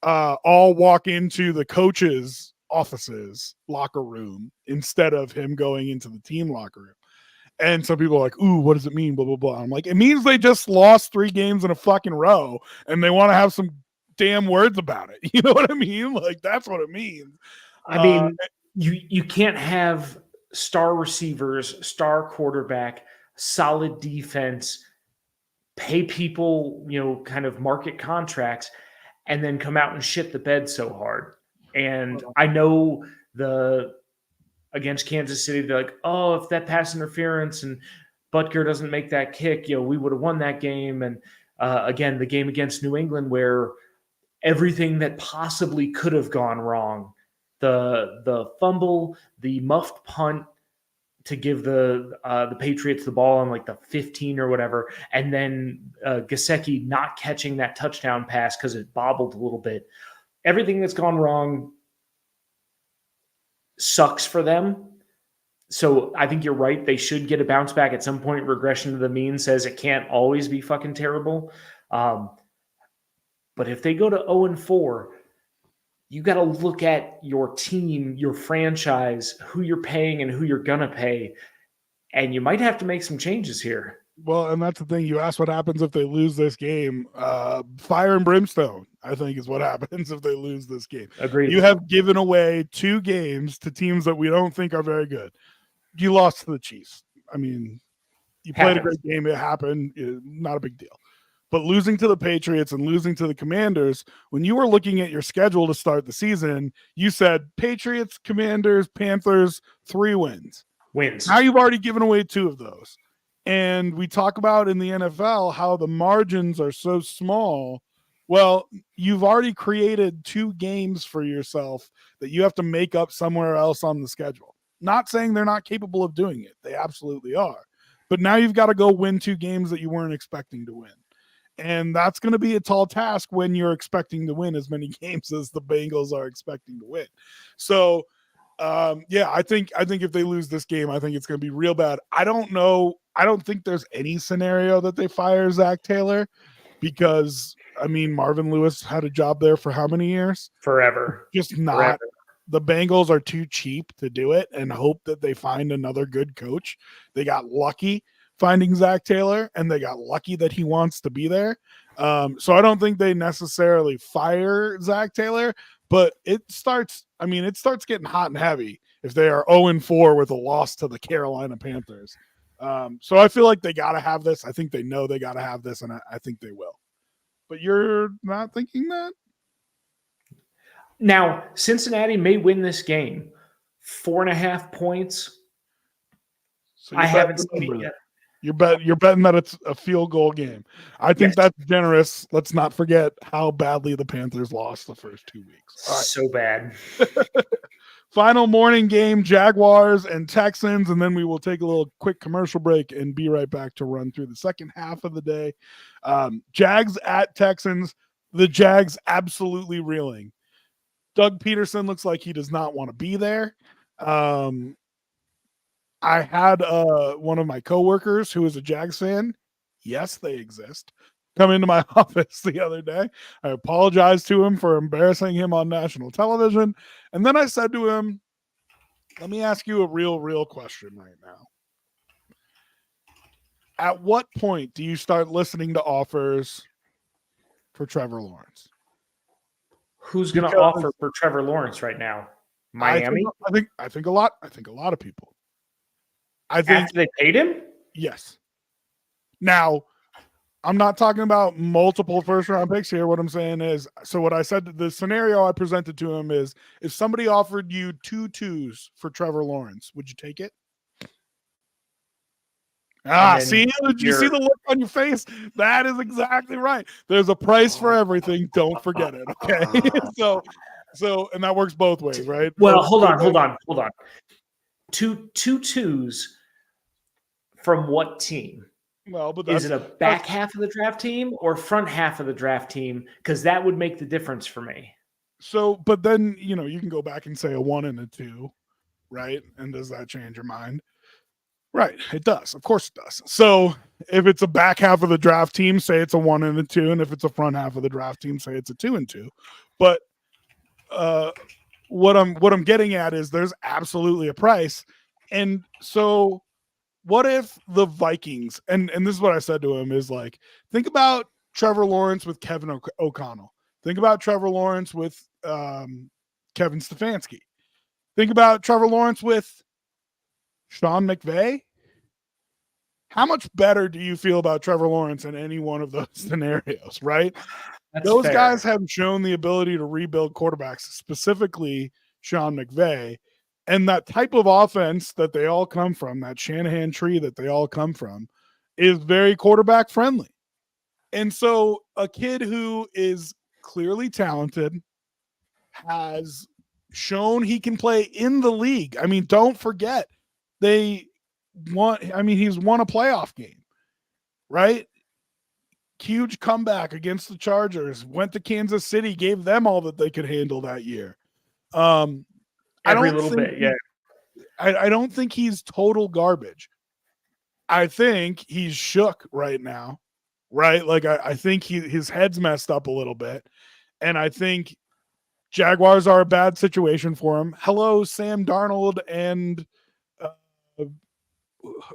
all walk into the coach's offices locker room instead of him going into the team locker room. And some people are like, ooh, what does it mean? Blah, blah, blah. I'm like, it means they just lost 3 games in a fucking row and they want to have some damn words about it. You know what I mean? Like, that's what it means. I mean, you can't have star receivers, star quarterback, solid defense, pay people, kind of market contracts, and then come out and shit the bed so hard. And I know against Kansas City, they're like, oh, if that pass interference and Butker doesn't make that kick, we would have won that game. And again, the game against New England where everything that possibly could have gone wrong, the fumble, the muffed punt to give the Patriots the ball on like the 15 or whatever, and then Gesicki not catching that touchdown pass because it bobbled a little bit. Everything that's gone wrong sucks for them. So I think you're right. They should get a bounce back at some point. Regression to the mean says it can't always be fucking terrible. But if they go to 0-4, you got to look at your team, your franchise, who you're paying and who you're going to pay. And you might have to make some changes here. Well, and that's the thing. You asked what happens if they lose this game. Fire and brimstone, I think, is what happens if they lose this game. Agreed. You have given away 2 games to teams that we don't think are very good. You lost to the Chiefs. I mean, you played a great game. It happened. Not a big deal. But losing to the Patriots and losing to the Commanders, when you were looking at your schedule to start the season, you said Patriots, Commanders, Panthers, 3 wins. Now you've already given away 2 of those. And we talk about in the NFL how the margins are so small. Well, you've already created 2 games for yourself that you have to make up somewhere else on the schedule. Not saying they're not capable of doing it. They absolutely are. But now you've got to go win 2 games that you weren't expecting to win. And that's going to be a tall task when you're expecting to win as many games as the Bengals are expecting to win. So, I think if they lose this game, I think it's going to be real bad. I don't know. I don't think there's any scenario that they fire Zach Taylor because, I mean, Marvin Lewis had a job there for how many years? Forever. Just not. Forever. The Bengals are too cheap to do it and hope that they find another good coach. They got lucky finding Zach Taylor, and they got lucky that he wants to be there. So I don't think they necessarily fire Zach Taylor, but it starts getting hot and heavy if they are 0-4 with a loss to the Carolina Panthers. So I feel like they got to have this. I think they know they got to have this, and I think they will. But you're not thinking that? Now, Cincinnati may win this game. 4.5 points. So I haven't seen it yet. You're betting that it's a field goal game. I think that's generous. Let's not forget how badly the Panthers lost the first 2 weeks. Right. So bad. Final morning game, Jaguars and Texans, and then we will take a little quick commercial break and be right back to run through the second half of the day. Jags at Texans. The Jags absolutely reeling. Doug Peterson looks like he does not want to be there. I had one of my coworkers who is a Jags fan. Yes, they exist. Come into my office the other day. I apologized to him for embarrassing him on national television. And then I said to him, let me ask you a real question right now. At what point do you start listening to offers for Trevor Lawrence? Who's going to offer for Trevor Lawrence right now? Miami? I think a lot of people. After they paid him? Yes. Now, I'm not talking about multiple first-round picks here. What I'm saying is, so what I said, the scenario I presented to him is, if somebody offered you 2 2s for Trevor Lawrence, would you take it? See? Did you see the look on your face? That is exactly right. There's a price for everything. Don't forget it, okay? So, and that works both ways, right? Well, hold on. 2 2s from what team? Well, but is it a back half of the draft team or front half of the draft team? Because that would make the difference for me. So, but then, you can go back and say a 1 and a 2, right? And does that change your mind? Right. It does. Of course it does. So if it's a back half of the draft team, say it's a 1 and a 2. And if it's a front half of the draft team, say it's a 2 and 2. But what I'm getting at is there's absolutely a price. And so what if the Vikings, and this is what I said to him, is like, think about Trevor Lawrence with Kevin O'Connell. Think about Trevor Lawrence with Kevin Stefanski. Think about Trevor Lawrence with Sean McVay. How much better do you feel about Trevor Lawrence in any one of those scenarios, right? Those guys have shown the ability to rebuild quarterbacks, specifically Sean McVay. And that type of offense that they all come from, that Shanahan tree that they all come from, is very quarterback friendly. And so a kid who is clearly talented, has shown he can play in the league. I mean, don't forget, he's won a playoff game, right? Huge comeback against the Chargers, went to Kansas City, gave them all that they could handle that year. Every little bit, yeah. I don't think he's total garbage. I think he's shook right now, right? Like I think his head's messed up a little bit, and I think Jaguars are a bad situation for him. Hello, Sam Darnold and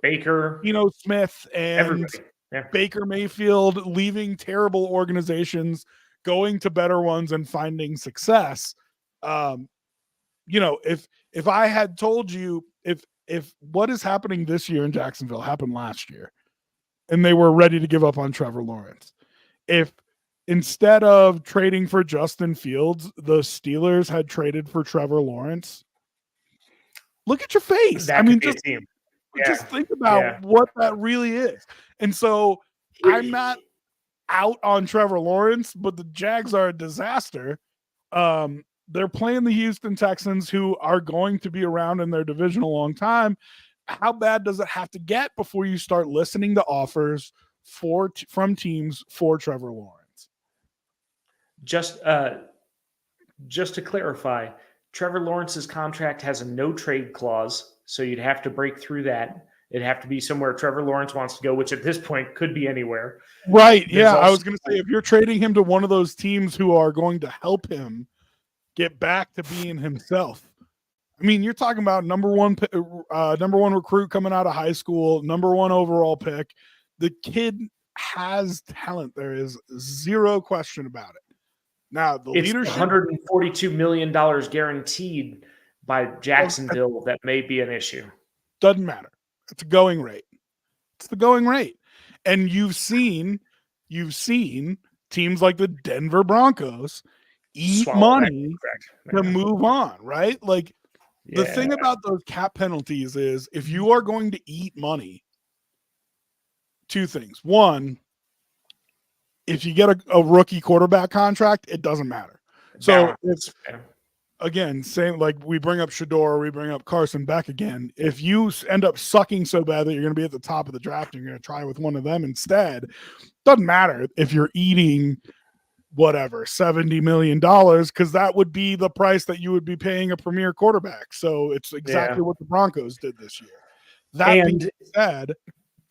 Baker, Smith and everybody. Yeah. Baker Mayfield leaving terrible organizations, going to better ones and finding success. If I had told you if what is happening this year in Jacksonville happened last year and they were ready to give up on Trevor Lawrence, if instead of trading for Justin Fields, the Steelers had traded for Trevor Lawrence, look at your face. That I mean, could be a team. just think about what that really is. And so I'm not out on Trevor Lawrence, but the Jags are a disaster. They're playing the Houston Texans, who are going to be around in their division a long time. How bad does it have to get before you start listening to offers from teams for Trevor Lawrence? Just to clarify, Trevor Lawrence's contract has a no trade clause, so you'd have to break through that. It'd have to be somewhere Trevor Lawrence wants to go, which at this point could be anywhere. Right. Yeah. I was going to say, if you're trading him to one of those teams who are going to help him get back to being himself. I mean, you're talking about number one recruit coming out of high school, number 1 overall pick. The kid has talent. There is zero question about it. Now, the leadership, $142 million guaranteed by Jacksonville, that may be an issue. Doesn't matter. It's a going rate. It's the going rate. And you've seen teams like the Denver Broncos eat money to move on, right? Like, the thing about those cap penalties is if you are going to eat money, 2 things. One, if you get a rookie quarterback contract, it doesn't matter. So it's, again, same, like we bring up Shador, we bring up Carson Beck again. If you end up sucking so bad that you're going to be at the top of the draft and you're going to try with one of them instead, doesn't matter if you're eating whatever, $70 million, because that would be the price that you would be paying a premier quarterback. So it's exactly what the Broncos did this year. That being said,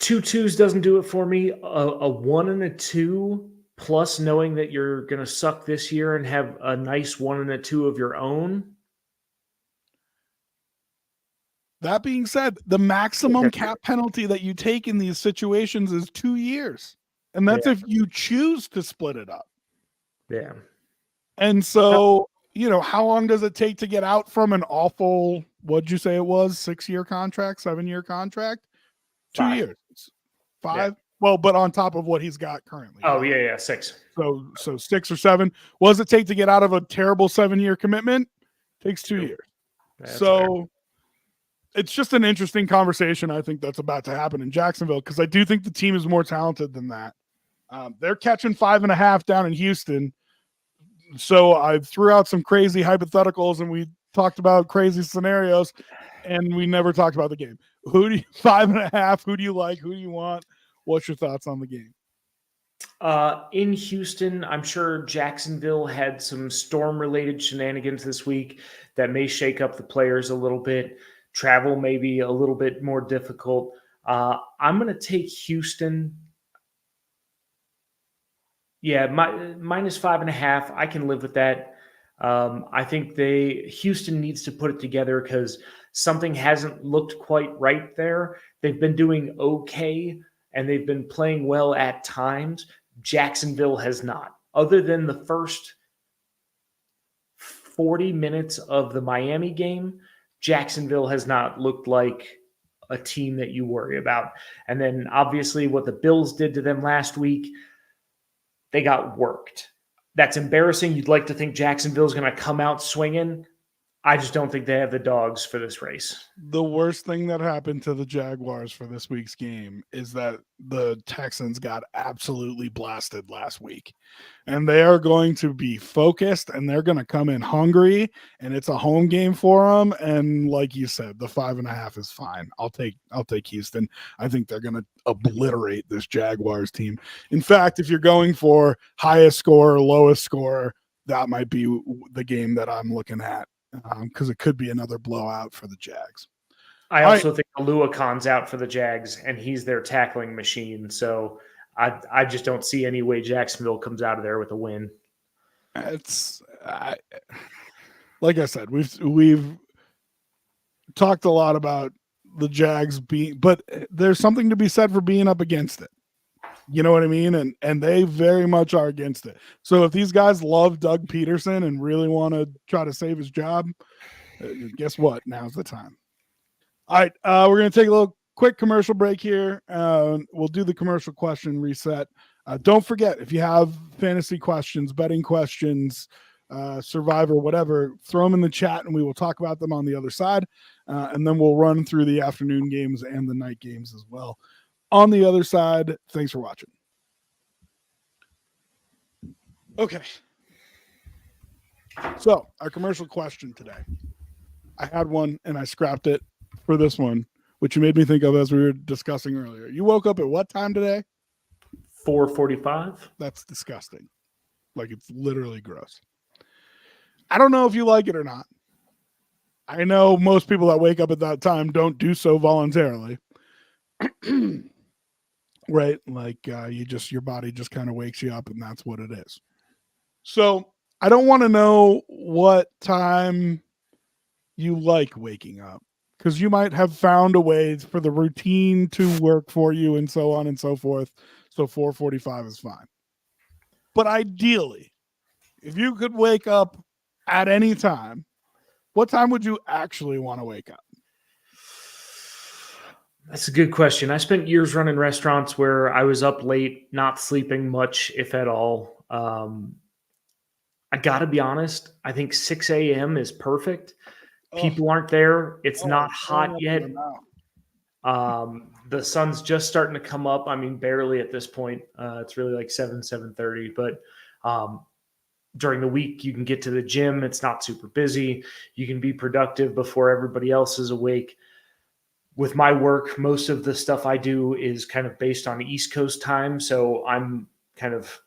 2 2s doesn't do it for me. A 1 and a 2, plus knowing that you're going to suck this year and have a nice 1 and a 2 of your own. That being said, the maximum cap penalty that you take in these situations is 2 years. And that's if you choose to split it up. Yeah. And so, how long does it take to get out from an awful, what'd you say it was, 6-year contract, 7-year contract? 2 years. 5? Yeah. Well, but on top of what he's got currently. Oh, yeah, 6. So 6 or 7. What does it take to get out of a terrible 7-year commitment? Takes 2 years. That's fair. It's just an interesting conversation, I think, that's about to happen in Jacksonville, because I do think the team is more talented than that. They're catching 5.5 down in Houston. So I threw out some crazy hypotheticals and we talked about crazy scenarios and we never talked about the game. 5.5, who do you like? Who do you want? What's your thoughts on the game? In Houston, I'm sure Jacksonville had some storm-related shenanigans this week that may shake up the players a little bit. Travel may be a little bit more difficult. I'm going to take Houston. Yeah, minus 5.5. I can live with that. I think Houston needs to put it together because something hasn't looked quite right there. They've been doing okay, and they've been playing well at times. Jacksonville has not. Other than the first 40 minutes of the Miami game, Jacksonville has not looked like a team that you worry about. And then obviously what the Bills did to them last week, they got worked. That's embarrassing. You'd like to think Jacksonville's going to come out swinging. I just don't think they have the dogs for this race. The worst thing that happened to the Jaguars for this week's game is that the Texans got absolutely blasted last week. And they are going to be focused and they're going to come in hungry, and it's a home game for them. And like you said, the 5.5 is fine. I'll take Houston. I think they're going to obliterate this Jaguars team. In fact, if you're going for highest score, lowest score, that might be the game that I'm looking at. Because it could be another blowout for the Jags. I also think Aluakon's out for the Jags, and he's their tackling machine. So I just don't see any way Jacksonville comes out of there with a win. Like I said, we've talked a lot about the Jags but there's something to be said for being up against it. You know what I mean? And they very much are against it. So if these guys love Doug Peterson and really want to try to save his job, guess what? Now's the time. All right, we're going to take a little quick commercial break here. We'll do the commercial question reset. Don't forget, if you have fantasy questions, betting questions, Survivor, whatever, throw them in the chat and we will talk about them on the other side. And then we'll run through the afternoon games and the night games as well. On the other side, thanks for watching. Okay. So, our commercial question today. I had one and I scrapped it for this one, which you made me think of as we were discussing earlier. You woke up at what time today? 4:45. That's disgusting. Like, it's literally gross. I don't know if you like it or not. I know most people that wake up at that time don't do so voluntarily. Right? Like your body just kind of wakes you up and that's what it is. So I don't want to know what time you like waking up because you might have found a way for the routine to work for you and so on and so forth. So 4:45 is fine. But ideally, if you could wake up at any time, what time would you actually want to wake up? That's a good question. I spent years running restaurants where I was up late, not sleeping much, if at all. I got to be honest. I think 6 a.m. is perfect. People aren't there. It's not hot yet. The sun's just starting to come up. I mean, barely at this point. It's really like 7:30. But during the week, you can get to the gym. It's not super busy. You can be productive before everybody else is awake. With my work, most of the stuff I do is kind of based on East Coast time. So I'm kind of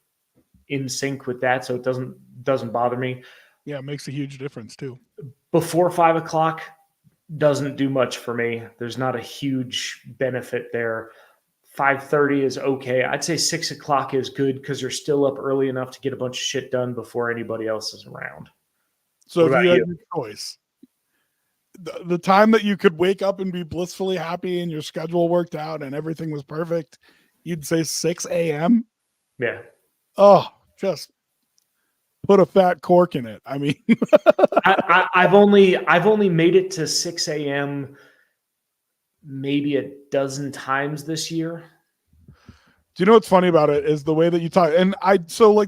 in sync with that. So it doesn't bother me. Yeah, it makes a huge difference too. Before 5 o'clock doesn't do much for me. There's not a huge benefit there. 5:30 is okay. I'd say 6 o'clock is good because you're still up early enough to get a bunch of shit done before anybody else is around. So if you had your choice, the time that you could wake up and be blissfully happy and your schedule worked out and everything was perfect, you'd say 6 a.m.? Yeah. Oh, just put a fat cork in it. I mean, I've only made it to 6 a.m. maybe a dozen times this year. Do you know what's funny about it is the way that you talk. And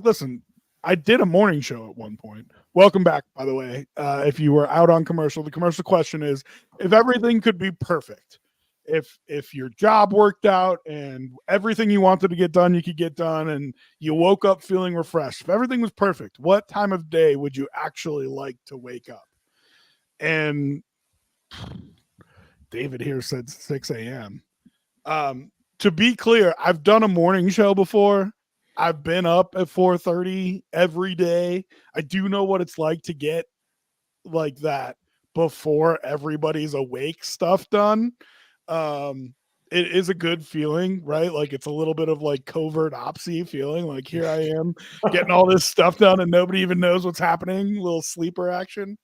listen, I did a morning show at one point. Welcome back, by the way. If you were out on commercial, the commercial question is, if everything could be perfect, if your job worked out and everything you wanted to get done, you could get done, and you woke up feeling refreshed, if everything was perfect, what time of day would you actually like to wake up? And David here said 6 a.m. To be clear, I've done a morning show before. I've been up at 4:30 every day. I do know what it's like to get like that before everybody's awake stuff done. It is a good feeling, right? Like it's a little bit of like covert opsy feeling. Like here I am getting all this stuff done and nobody even knows what's happening. A little sleeper action.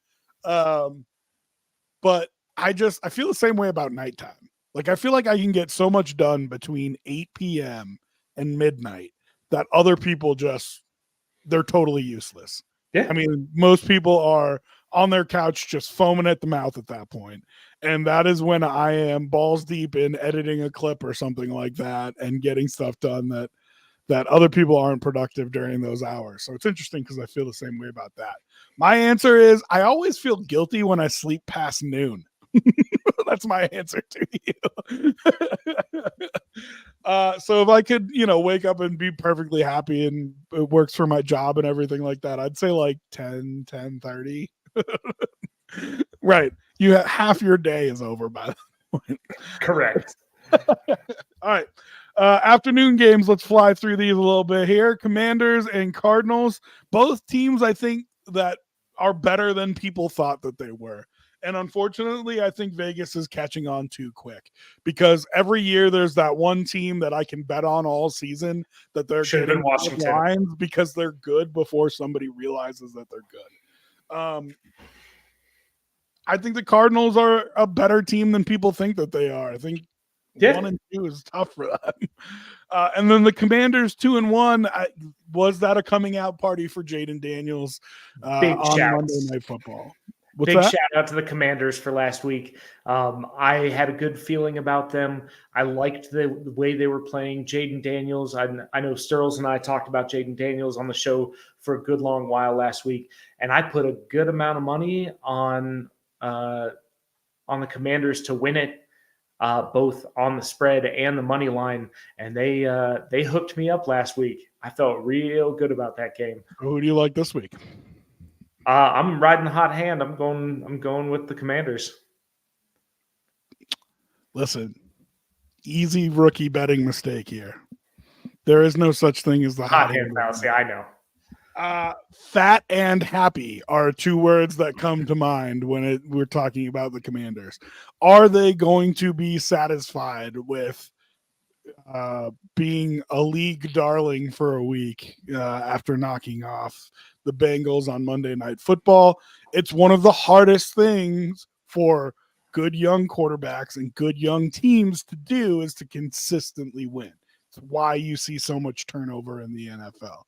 But I feel the same way about nighttime. Like I feel like I can get so much done between 8 p.m. and midnight that other people they're totally useless. Yeah. I mean, most people are on their couch just foaming at the mouth at that point. And that is when I am balls deep in editing a clip or something like that and getting stuff done that other people aren't productive during those hours. So it's interesting because I feel the same way about that. My answer is I always feel guilty when I sleep past noon. That's my answer to you. So if I could, wake up and be perfectly happy and it works for my job and everything like that, I'd say like 10:30. Right. Half your day is over by that point. Correct. All right. Afternoon games. Let's fly through these a little bit here. Commanders and Cardinals. Both teams, I think, that are better than people thought that they were. And unfortunately, I think Vegas is catching on too quick because every year there's that one team that I can bet on all season that they're Should have been getting Washington. lines because they're good before somebody realizes that they're good. I think the Cardinals are a better team than people think that they are. I think 1 and 2 is tough for them. And then the Commanders 2-1. Was that a coming out party for Jaden Daniels on Monday Night Football? What's Big that? shout out to the Commanders for last week. I had a good feeling about them. I liked the way they were playing. Jaden Daniels. I know Sturls and I talked about Jaden Daniels on the show for a good long while last week, and I put a good amount of money on the Commanders to win it, both on the spread and the money line, and they hooked me up last week. I felt real good about that game. Who do you like this week? I'm riding the hot hand. I'm going with the Commanders. Listen, easy rookie betting mistake here. There is no such thing as the hot hand fallacy. I know. Fat and happy are two words that come to mind when we're talking about the Commanders. Are they going to be satisfied with being a league darling for a week after knocking off the Bengals on Monday Night Football? It's one of the hardest things for good young quarterbacks and good young teams to do is to consistently win. It's why you see so much turnover in the NFL.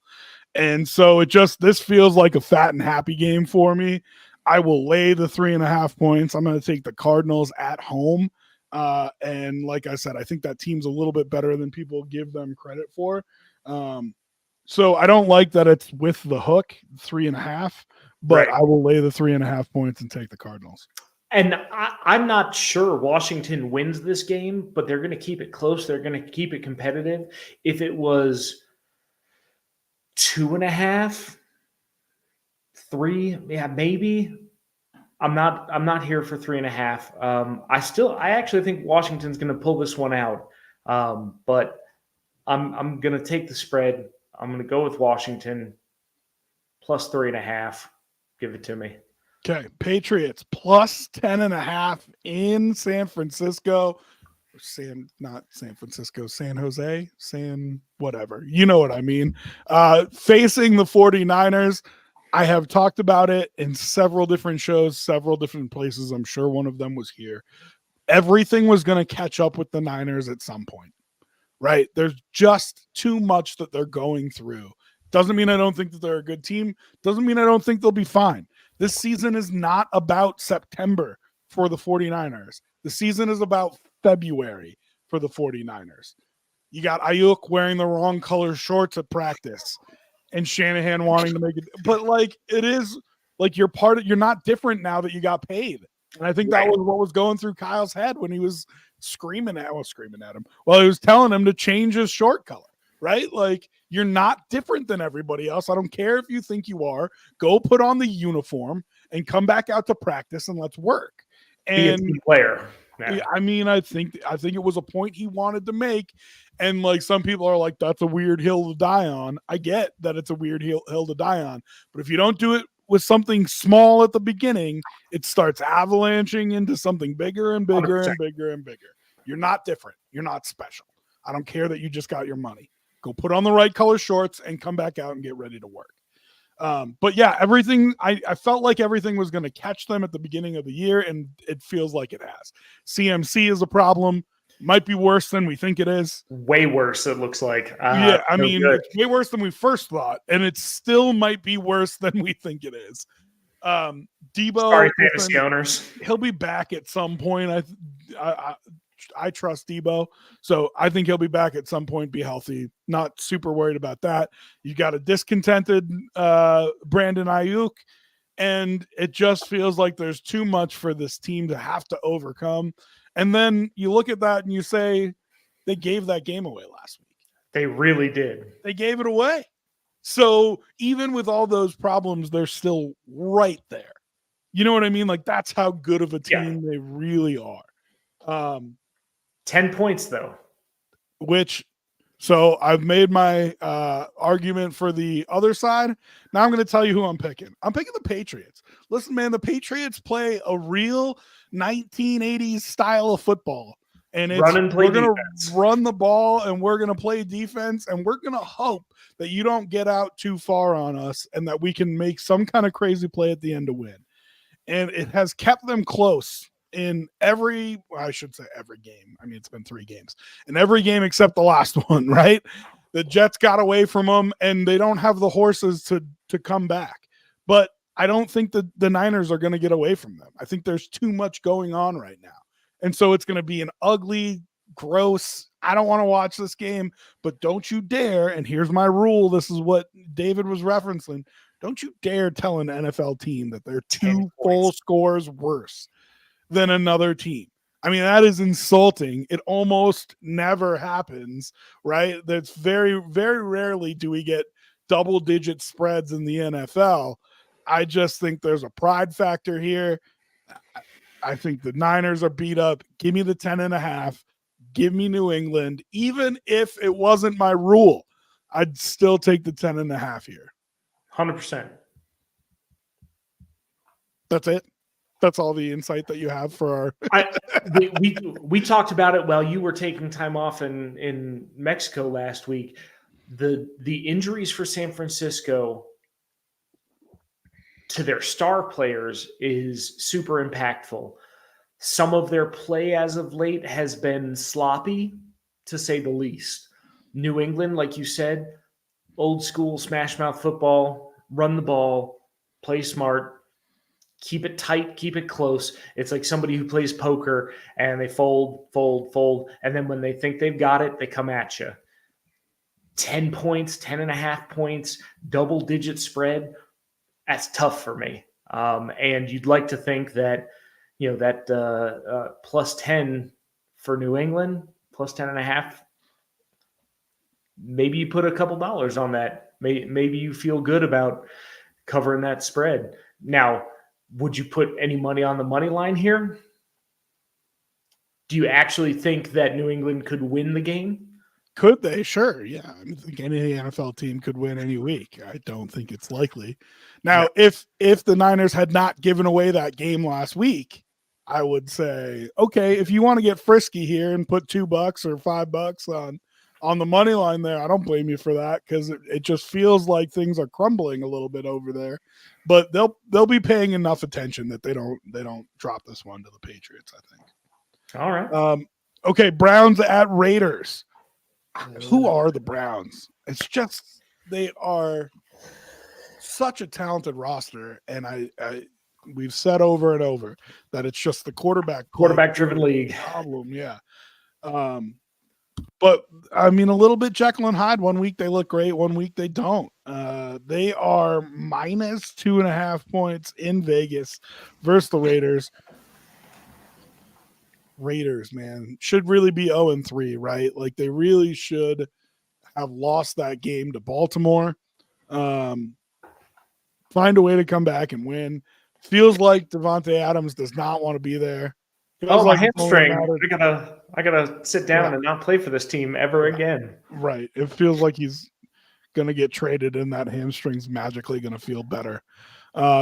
And so this feels like a fat and happy game for me. I will lay the 3.5 points. I'm going to take the Cardinals at home. And like I said, I think that team's a little bit better than people give them credit for. So I don't like that it's with the hook 3.5, but right. I will lay the 3.5 points and take the Cardinals. And I'm not sure Washington wins this game, but they're going to keep it close. They're going to keep it competitive. If it was 2.5, 3, yeah, maybe. I'm not here for 3.5. I actually think Washington's going to pull this one out. But I'm going to take the spread. I'm going to go with Washington plus 3.5. Give it to me. Okay, Patriots plus 10.5 in San Francisco. Not San Francisco, San Jose, whatever. You know what I mean. Facing the 49ers. I have talked about it in several different shows, several different places. I'm sure one of them was here. Everything was going to catch up with the Niners at some point, right? There's just too much that they're going through. Doesn't mean I don't think that they're a good team. Doesn't mean I don't think they'll be fine. This season is not about September for the 49ers. The season is about February for the 49ers. You got Ayuk wearing the wrong color shorts at practice and Shanahan wanting to make it. But it is like you're not different now that you got paid. And I think that was what was going through Kyle's head when he was screaming at him. Well, he was telling him to change his short color, right? Like, you're not different than everybody else. I don't care if you think you are. Go put on the uniform and come back out to practice and let's work. And be a team player. Yeah. I mean, I think it was a point he wanted to make. And some people are like, that's a weird hill to die on. I get that it's a weird hill to die on. But if you don't do it with something small at the beginning, it starts avalanching into something bigger and bigger 100%. And bigger and bigger. You're not different. You're not special. I don't care that you just got your money. Go put on the right color shorts and come back out and get ready to work. But yeah, everything, I felt like everything was going to catch them at the beginning of the year, and it feels like it has. CMC is a problem. Might be worse than we think it is. Way worse, it looks like. Yeah, I mean, it's way worse than we first thought, and it still might be worse than we think it is. Debo, sorry, fantasy owners. He'll be back at some point. I trust Debo, so I think he'll be back at some point, be healthy. Not super worried about that. You got a discontented Brandon Ayuk, and it just feels like there's too much for this team to have to overcome. And then you look at that and you say, they gave that game away last week. They really did. They gave it away. So even with all those problems, they're still right there. You know what I mean? Like, that's how good of a team they really are. 10 points, though. Which So I've made my argument for the other side. Now I'm going to tell you who I'm picking. I'm picking the Patriots. Listen, man, the Patriots play a real 1980s style of football. And we're going to run the ball and we're going to play defense and we're going to hope that you don't get out too far on us and that we can make some kind of crazy play at the end to win. And it has kept them close in I should say every game. I mean, it's been 3 games. In every game except the last one, right? The Jets got away from them and they don't have the horses to come back. But I don't think the Niners are going to get away from them. I think there's too much going on right now. And so it's going to be an ugly, gross, I don't want to watch this game, but don't you dare, and here's my rule, this is what David was referencing, don't you dare tell an NFL team that they're 2 full scores worse than another team. I mean, that is insulting. It almost never happens, right? That's very, very rarely do we get double-digit spreads in the NFL. I just think there's a pride factor here. I think the Niners are beat up. Give me the 10.5. Give me New England. Even if it wasn't my rule, I'd still take the 10.5 here. 100%. That's it. That's all the insight that you have for our. We talked about it while you were taking time off in Mexico last week. The injuries for San Francisco to their star players is super impactful. Some of their play as of late has been sloppy, to say the least. New England, like you said, old school smash mouth football, run the ball, play smart, keep it tight, keep it close. It's like somebody who plays poker and they fold, and then when they think they've got it, they come at you. 10 points, 10.5 points, double-digit spread, that's tough for me. And you'd like to think that, that plus 10 for New England, plus 10.5, maybe you put a couple dollars on that. Maybe you feel good about covering that spread. Now, would you put any money on the money line here? Do you actually think that New England could win the game? Could they? Sure. Yeah. I think any NFL team could win any week. I don't think it's likely. Now, if the Niners had not given away that game last week, I would say, okay, if you want to get frisky here and put $2 or $5 on the money line there, I don't blame you for that because it just feels like things are crumbling a little bit over there. But they'll be paying enough attention that they don't drop this one to the Patriots, I think. All right. Okay, Browns at Raiders. Who are the Browns? It's just they are such a talented roster, and we've said over and over that it's just the quarterback-driven league problem. Yeah. But I mean, a little bit Jekyll and Hyde. 1 week they look great, 1 week they don't. They are minus 2.5 points in Vegas versus the Raiders. Raiders, man, should really be 0-3, right? Like they really should have lost that game to Baltimore. Find a way to come back and win. Feels like Devontae Adams does not want to be there. Feels my hamstring. I gotta sit down and not play for this team ever again. Right. It feels like he's gonna get traded and that hamstring's magically gonna feel better.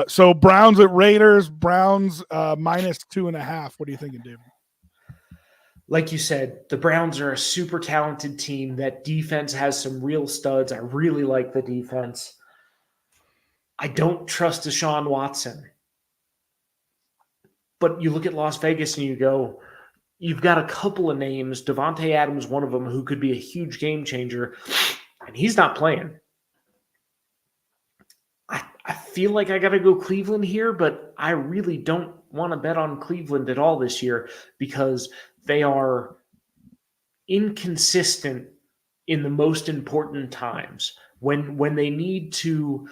So Browns at Raiders, Browns minus 2.5. What are you thinking, David? Like you said, the Browns are a super talented team. That defense has some real studs. I really like the defense. I don't trust Deshaun Watson. But you look at Las Vegas and you go, you've got a couple of names, Devontae Adams, one of them, who could be a huge game changer, and he's not playing. I feel like I got to go Cleveland here, but I really don't want to bet on Cleveland at all this year because they are inconsistent in the most important times. When they need to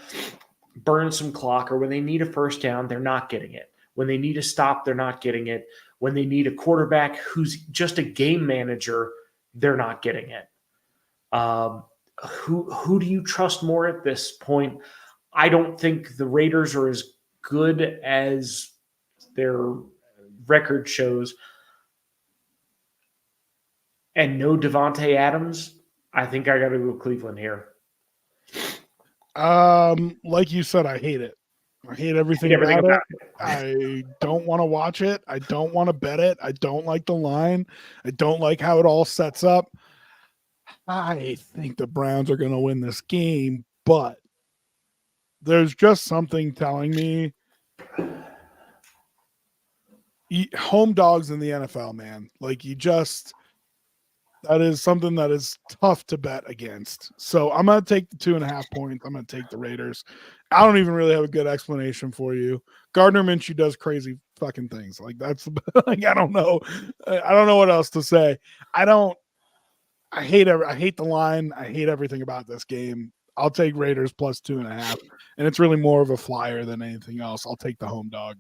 burn some clock or when they need a first down, they're not getting it. When they need a stop, they're not getting it. When they need a quarterback who's just a game manager, they're not getting it. Who do you trust more at this point? I don't think the Raiders are as good as their record shows. And no Devontae Adams, I think I got to go Cleveland here. Like you said, I hate it. I hate everything about it. I don't want to watch it. I don't want to bet it. I don't like the line. I don't like how it all sets up. I think the Browns are going to win this game, but there's just something telling me home dogs in the NFL, man. Like that is something that is tough to bet against. So I'm going to take the 2.5 points. I'm going to take the Raiders. I don't even really have a good explanation for you. Gardner Minshew does crazy fucking things. Like that's like, I don't know. I don't know what else to say. I hate the line. I hate everything about this game. I'll take Raiders plus 2.5. And it's really more of a flyer than anything else. I'll take the home dog.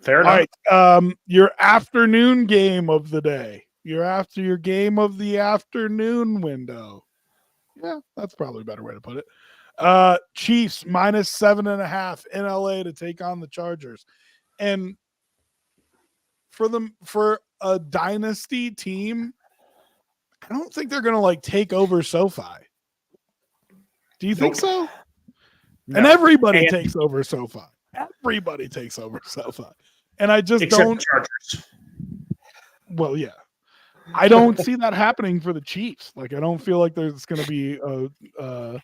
Fair enough. All right. Your afternoon game of the day. You're after your game of the afternoon window. Yeah, that's probably a better way to put it. Chiefs minus 7.5 in LA to take on the Chargers. And for a dynasty team, I don't think they're gonna like take over SoFi. Do you think so? No. And everybody takes over SoFi. Everybody takes over SoFi. And I just don't. Chargers. Well, yeah. I don't see that happening for the Chiefs. Like, I don't feel like there's going to be a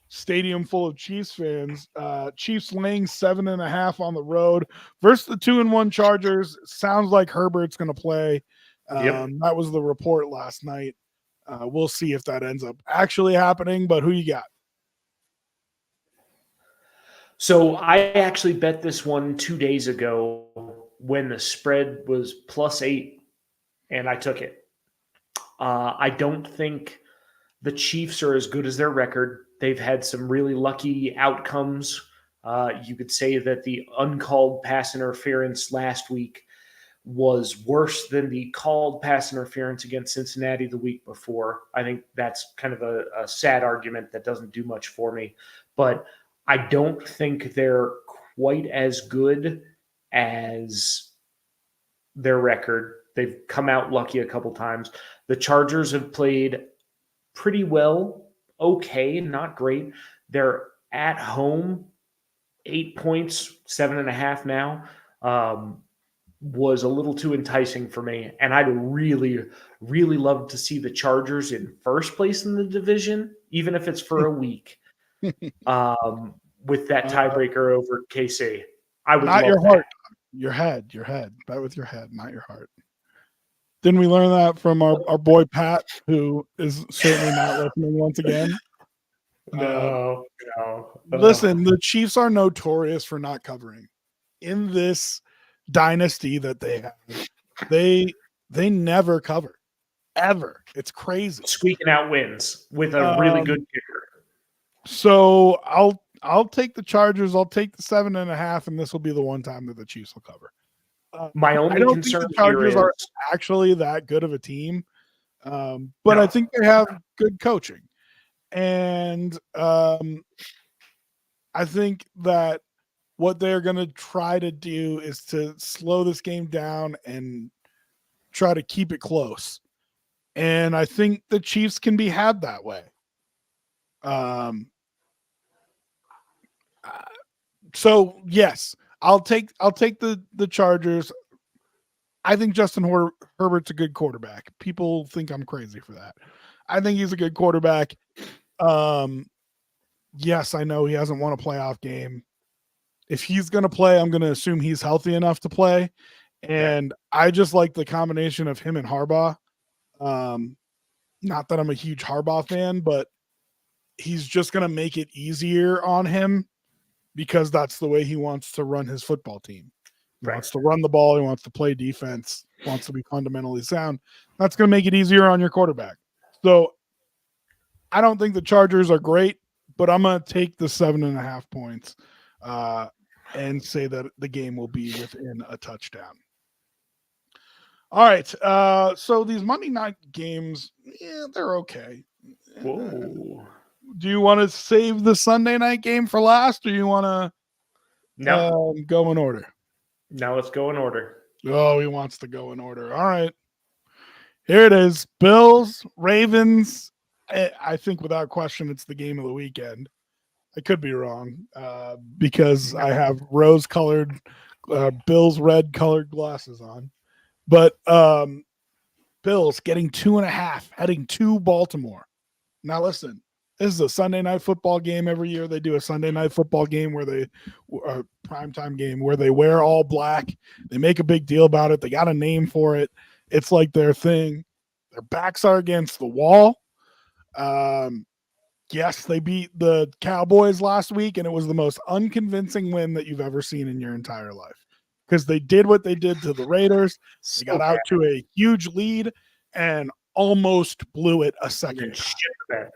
stadium full of Chiefs fans. Chiefs laying 7.5 on the road versus the 2-1 Chargers. Sounds like Herbert's going to play. That was the report last night. We'll see if that ends up actually happening, but who you got? So I actually bet this one 2 days ago when the spread was +8, and I took it. I don't think the Chiefs are as good as their record. They've had some really lucky outcomes. You could say that the uncalled pass interference last week was worse than the called pass interference against Cincinnati the week before. I think that's kind of a sad argument that doesn't do much for me. But I don't think they're quite as good as their record. They've come out lucky a couple times. The Chargers have played pretty well, okay, not great. They're at home, 8 points, 7.5 now. Was a little too enticing for me. And I'd really, really love to see the Chargers in first place in the division, even if it's for a week, with that tiebreaker over KC. I would not love your heart, your head. Bet with your head, not your heart. Didn't we learn that from our boy Pat, who is certainly not listening once again? No. Listen, the Chiefs are notorious for not covering. In this dynasty that they have, they never cover, ever. It's crazy. Squeaking out wins with a really good kicker. So I'll take the Chargers. I'll take the 7.5, and this will be the one time that the Chiefs will cover. My only I don't concern think the Chargers here are actually that good of a team, but I think they have good coaching, and I think that what they're going to try to do is to slow this game down and try to keep it close. And I think the Chiefs can be had that way. So yes, I'll take the Chargers. I think Justin Herbert's a good quarterback. People think I'm crazy for that. I think he's a good quarterback. Yes, I know he hasn't won a playoff game. If he's going to play, I'm going to assume he's healthy enough to play. And I just like the combination of him and Harbaugh. Not that I'm a huge Harbaugh fan, but he's just going to make it easier on him because that's the way he wants to run his football team. He wants to run the ball. He wants to play defense, wants to be fundamentally sound. That's going to make it easier on your quarterback. So I don't think the Chargers are great, but I'm going to take the 7.5 points and say that the game will be within a touchdown. All right. So these Monday night games, they're okay. Whoa. Do you want to save the Sunday night game for last, or you want to go in order? No, let's go in order. Oh, he wants to go in order. All right. Here it is. Bills, Ravens. I think without question it's the game of the weekend. I could be wrong because I have rose-colored Bills red-colored glasses on. But Bills getting 2.5, heading to Baltimore. Now listen, this is a Sunday night football game every year. They do a Sunday night football game where they primetime game where they wear all black. They make a big deal about it. They got a name for it. It's like their thing. Their backs are against the wall. Yes, they beat the Cowboys last week, and it was the most unconvincing win that you've ever seen in your entire life because they did what they did to the Raiders. They got out to a huge lead and almost blew it a second time.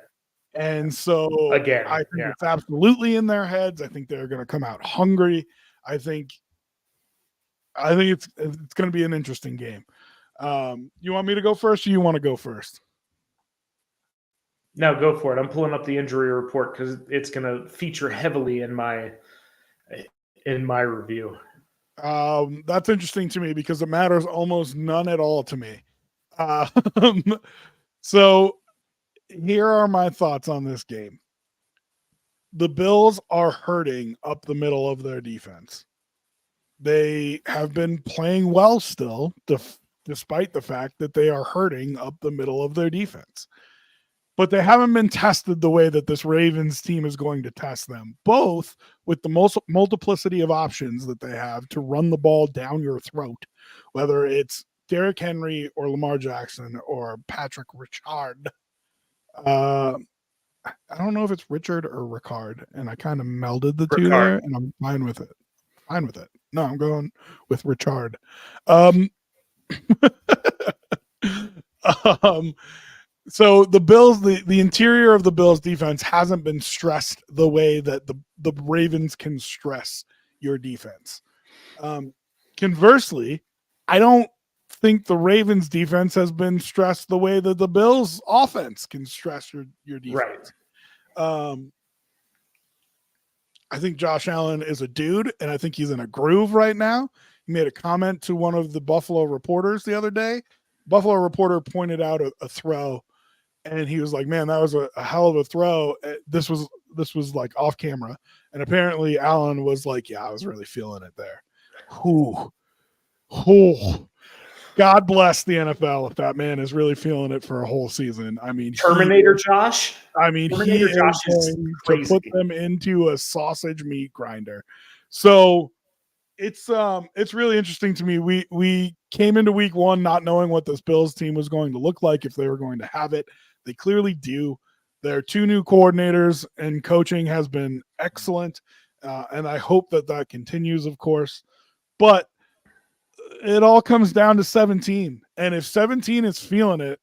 And so again, I think it's absolutely in their heads. I think they're going to come out hungry. I think it's going to be an interesting game. You want me to go first, or you want to go first? No, go for it. I'm pulling up the injury report because it's going to feature heavily in my review. That's interesting to me because it matters almost none at all to me. So here are my thoughts on this game. The Bills are hurting up the middle of their defense. They have been playing well still, despite the fact that they are hurting up the middle of their defense. But they haven't been tested the way that this Ravens team is going to test them, both with the multiplicity of options that they have to run the ball down your throat, whether it's Derrick Henry or Lamar Jackson or Patrick Richard. I don't know if it's Richard or Ricard, and I kind of melded the two there, and I'm fine with it. Fine with it. No, I'm going with Richard. So the Bills, the interior of the Bills defense hasn't been stressed the way that the Ravens can stress your defense. Conversely, I don't think the Ravens defense has been stressed the way that the Bills offense can stress your defense. Right. I think Josh Allen is a dude, and I think he's in a groove right now. He made a comment to one of the Buffalo reporters the other day. Buffalo reporter pointed out a throw, and he was like, man, that was a hell of a throw. This was like off camera. And apparently Allen was like, yeah, I was really feeling it there. Whew. God bless the NFL if that man is really feeling it for a whole season. I mean, Terminator Josh. I mean, Terminator he Josh is going to put them into a sausage meat grinder. So it's really interesting to me. We came into week one not knowing what this Bills team was going to look like, if they were going to have it. They clearly do. Their two new coordinators and coaching has been excellent, and I hope that continues, of course. But it all comes down to 17, and if 17 is feeling it,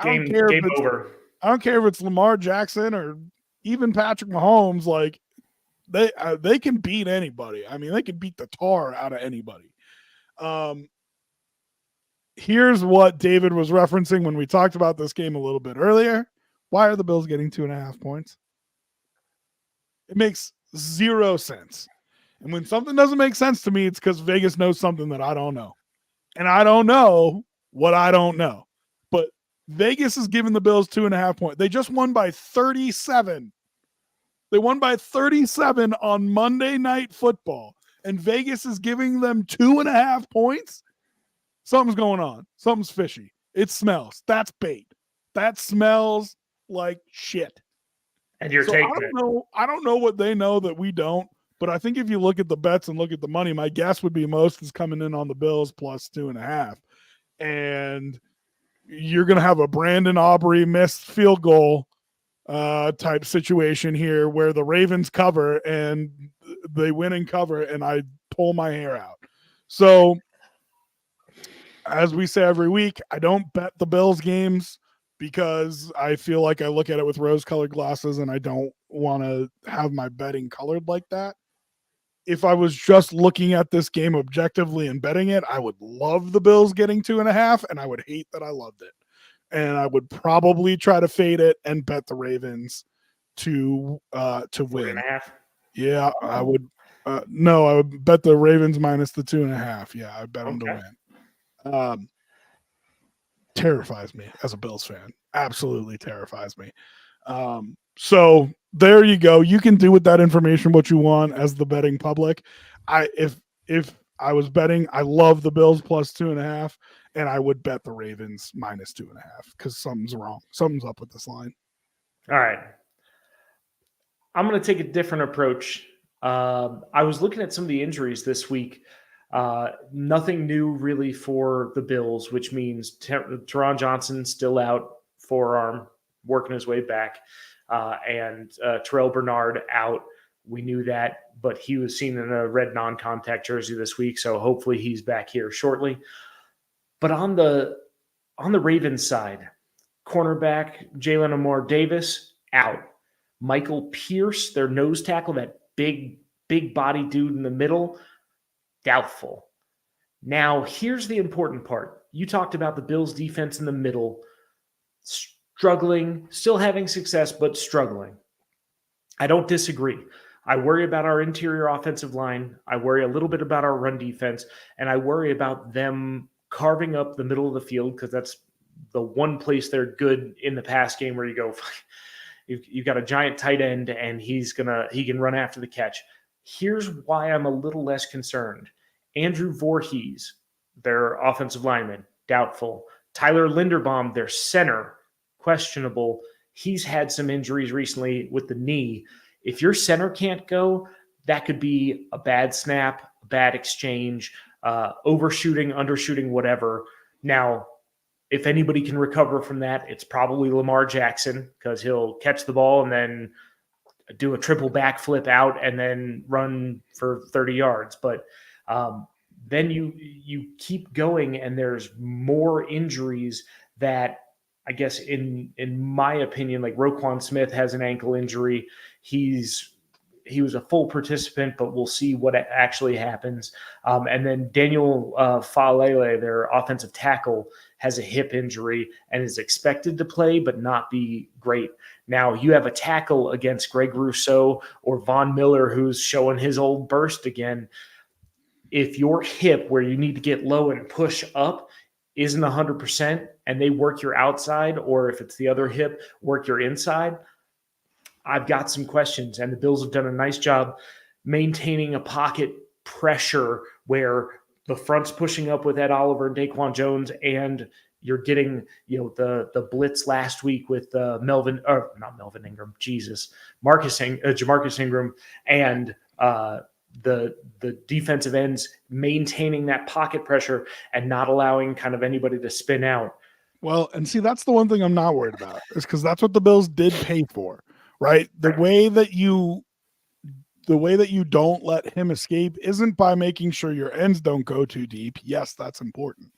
game over. I don't care if it's Lamar Jackson or even Patrick Mahomes. Like they can beat anybody. I mean, they can beat the tar out of anybody. Here's what David was referencing when we talked about this game a little bit earlier. Why are the Bills getting 2.5 points? It makes zero sense. And when something doesn't make sense to me, it's because Vegas knows something that I don't know. And I don't know what I don't know. But Vegas is giving the Bills 2.5 points. They just won by 37. They won by 37 on Monday Night Football. And Vegas is giving them 2.5 points? Something's going on. Something's fishy. It smells. That's bait. That smells like shit. And you're taking it. I don't know what they know that we don't. But I think if you look at the bets and look at the money, my guess would be most is coming in on the Bills plus 2.5. And you're going to have a Brandon Aubrey missed field goal type situation here where the Ravens cover and they win and cover, and I pull my hair out. So, as we say every week, I don't bet the Bills games because I feel like I look at it with rose-colored glasses and I don't want to have my betting colored like that. If I was just looking at this game objectively and betting it, I would love the Bills getting 2.5, and I would hate that I loved it. And I would probably try to fade it and bet the Ravens to win. 3.5. Yeah, I would. No, I would bet the Ravens minus the 2.5. Yeah, I bet them to win. terrifies me as a Bills fan. Absolutely terrifies me. So there you go. You can do with that information what you want as the betting public. If I was betting, I love the Bills plus 2.5, and I would bet the Ravens minus 2.5 because something's wrong. Something's up with this line. All right. I'm going to take a different approach. I was looking at some of the injuries this week. Nothing new really for the Bills, which means Teron Johnson still out, forearm, working his way back, and Terrell Bernard out. We knew that, but he was seen in a red non-contact jersey this week, so hopefully he's back here shortly. But on the Ravens side, cornerback Jalen Amore Davis out. Michael Pierce, their nose tackle, that big body dude in the middle, doubtful. Now, here's the important part. You talked about the Bills' defense in the middle, struggling, still having success, but struggling. I don't disagree. I worry about our interior offensive line. I worry a little bit about our run defense, and I worry about them carving up the middle of the field because that's the one place they're good in the pass game where you go, you've got a giant tight end and he can run after the catch. Here's why I'm a little less concerned. Andrew Voorhees, their offensive lineman, doubtful. Tyler Linderbaum, their center, questionable. He's had some injuries recently with the knee. If your center can't go, that could be a bad snap, a bad exchange, overshooting, undershooting, whatever. Now, if anybody can recover from that, it's probably Lamar Jackson because he'll catch the ball and then do a triple backflip out and then run for 30 yards. But then you keep going and there's more injuries that I guess in my opinion, like Roquan Smith has an ankle injury. He was a full participant, but we'll see what actually happens. And then Daniel Faalele, their offensive tackle, has a hip injury and is expected to play, but not be great. Now you have a tackle against Greg Rousseau or Von Miller, who's showing his old burst again. If your hip, where you need to get low and push up, isn't 100% and they work your outside, or if it's the other hip, work your inside, I've got some questions. And the Bills have done a nice job maintaining a pocket pressure where the front's pushing up with Ed Oliver and Daquan Jones, and you're getting, the blitz last week with Jamarcus Ingram, and the defensive ends maintaining that pocket pressure and not allowing kind of anybody to spin out. Well, and see, that's the one thing I'm not worried about, is because that's what the Bills did pay for, right? The way that you don't let him escape isn't by making sure your ends don't go too deep. Yes, that's important.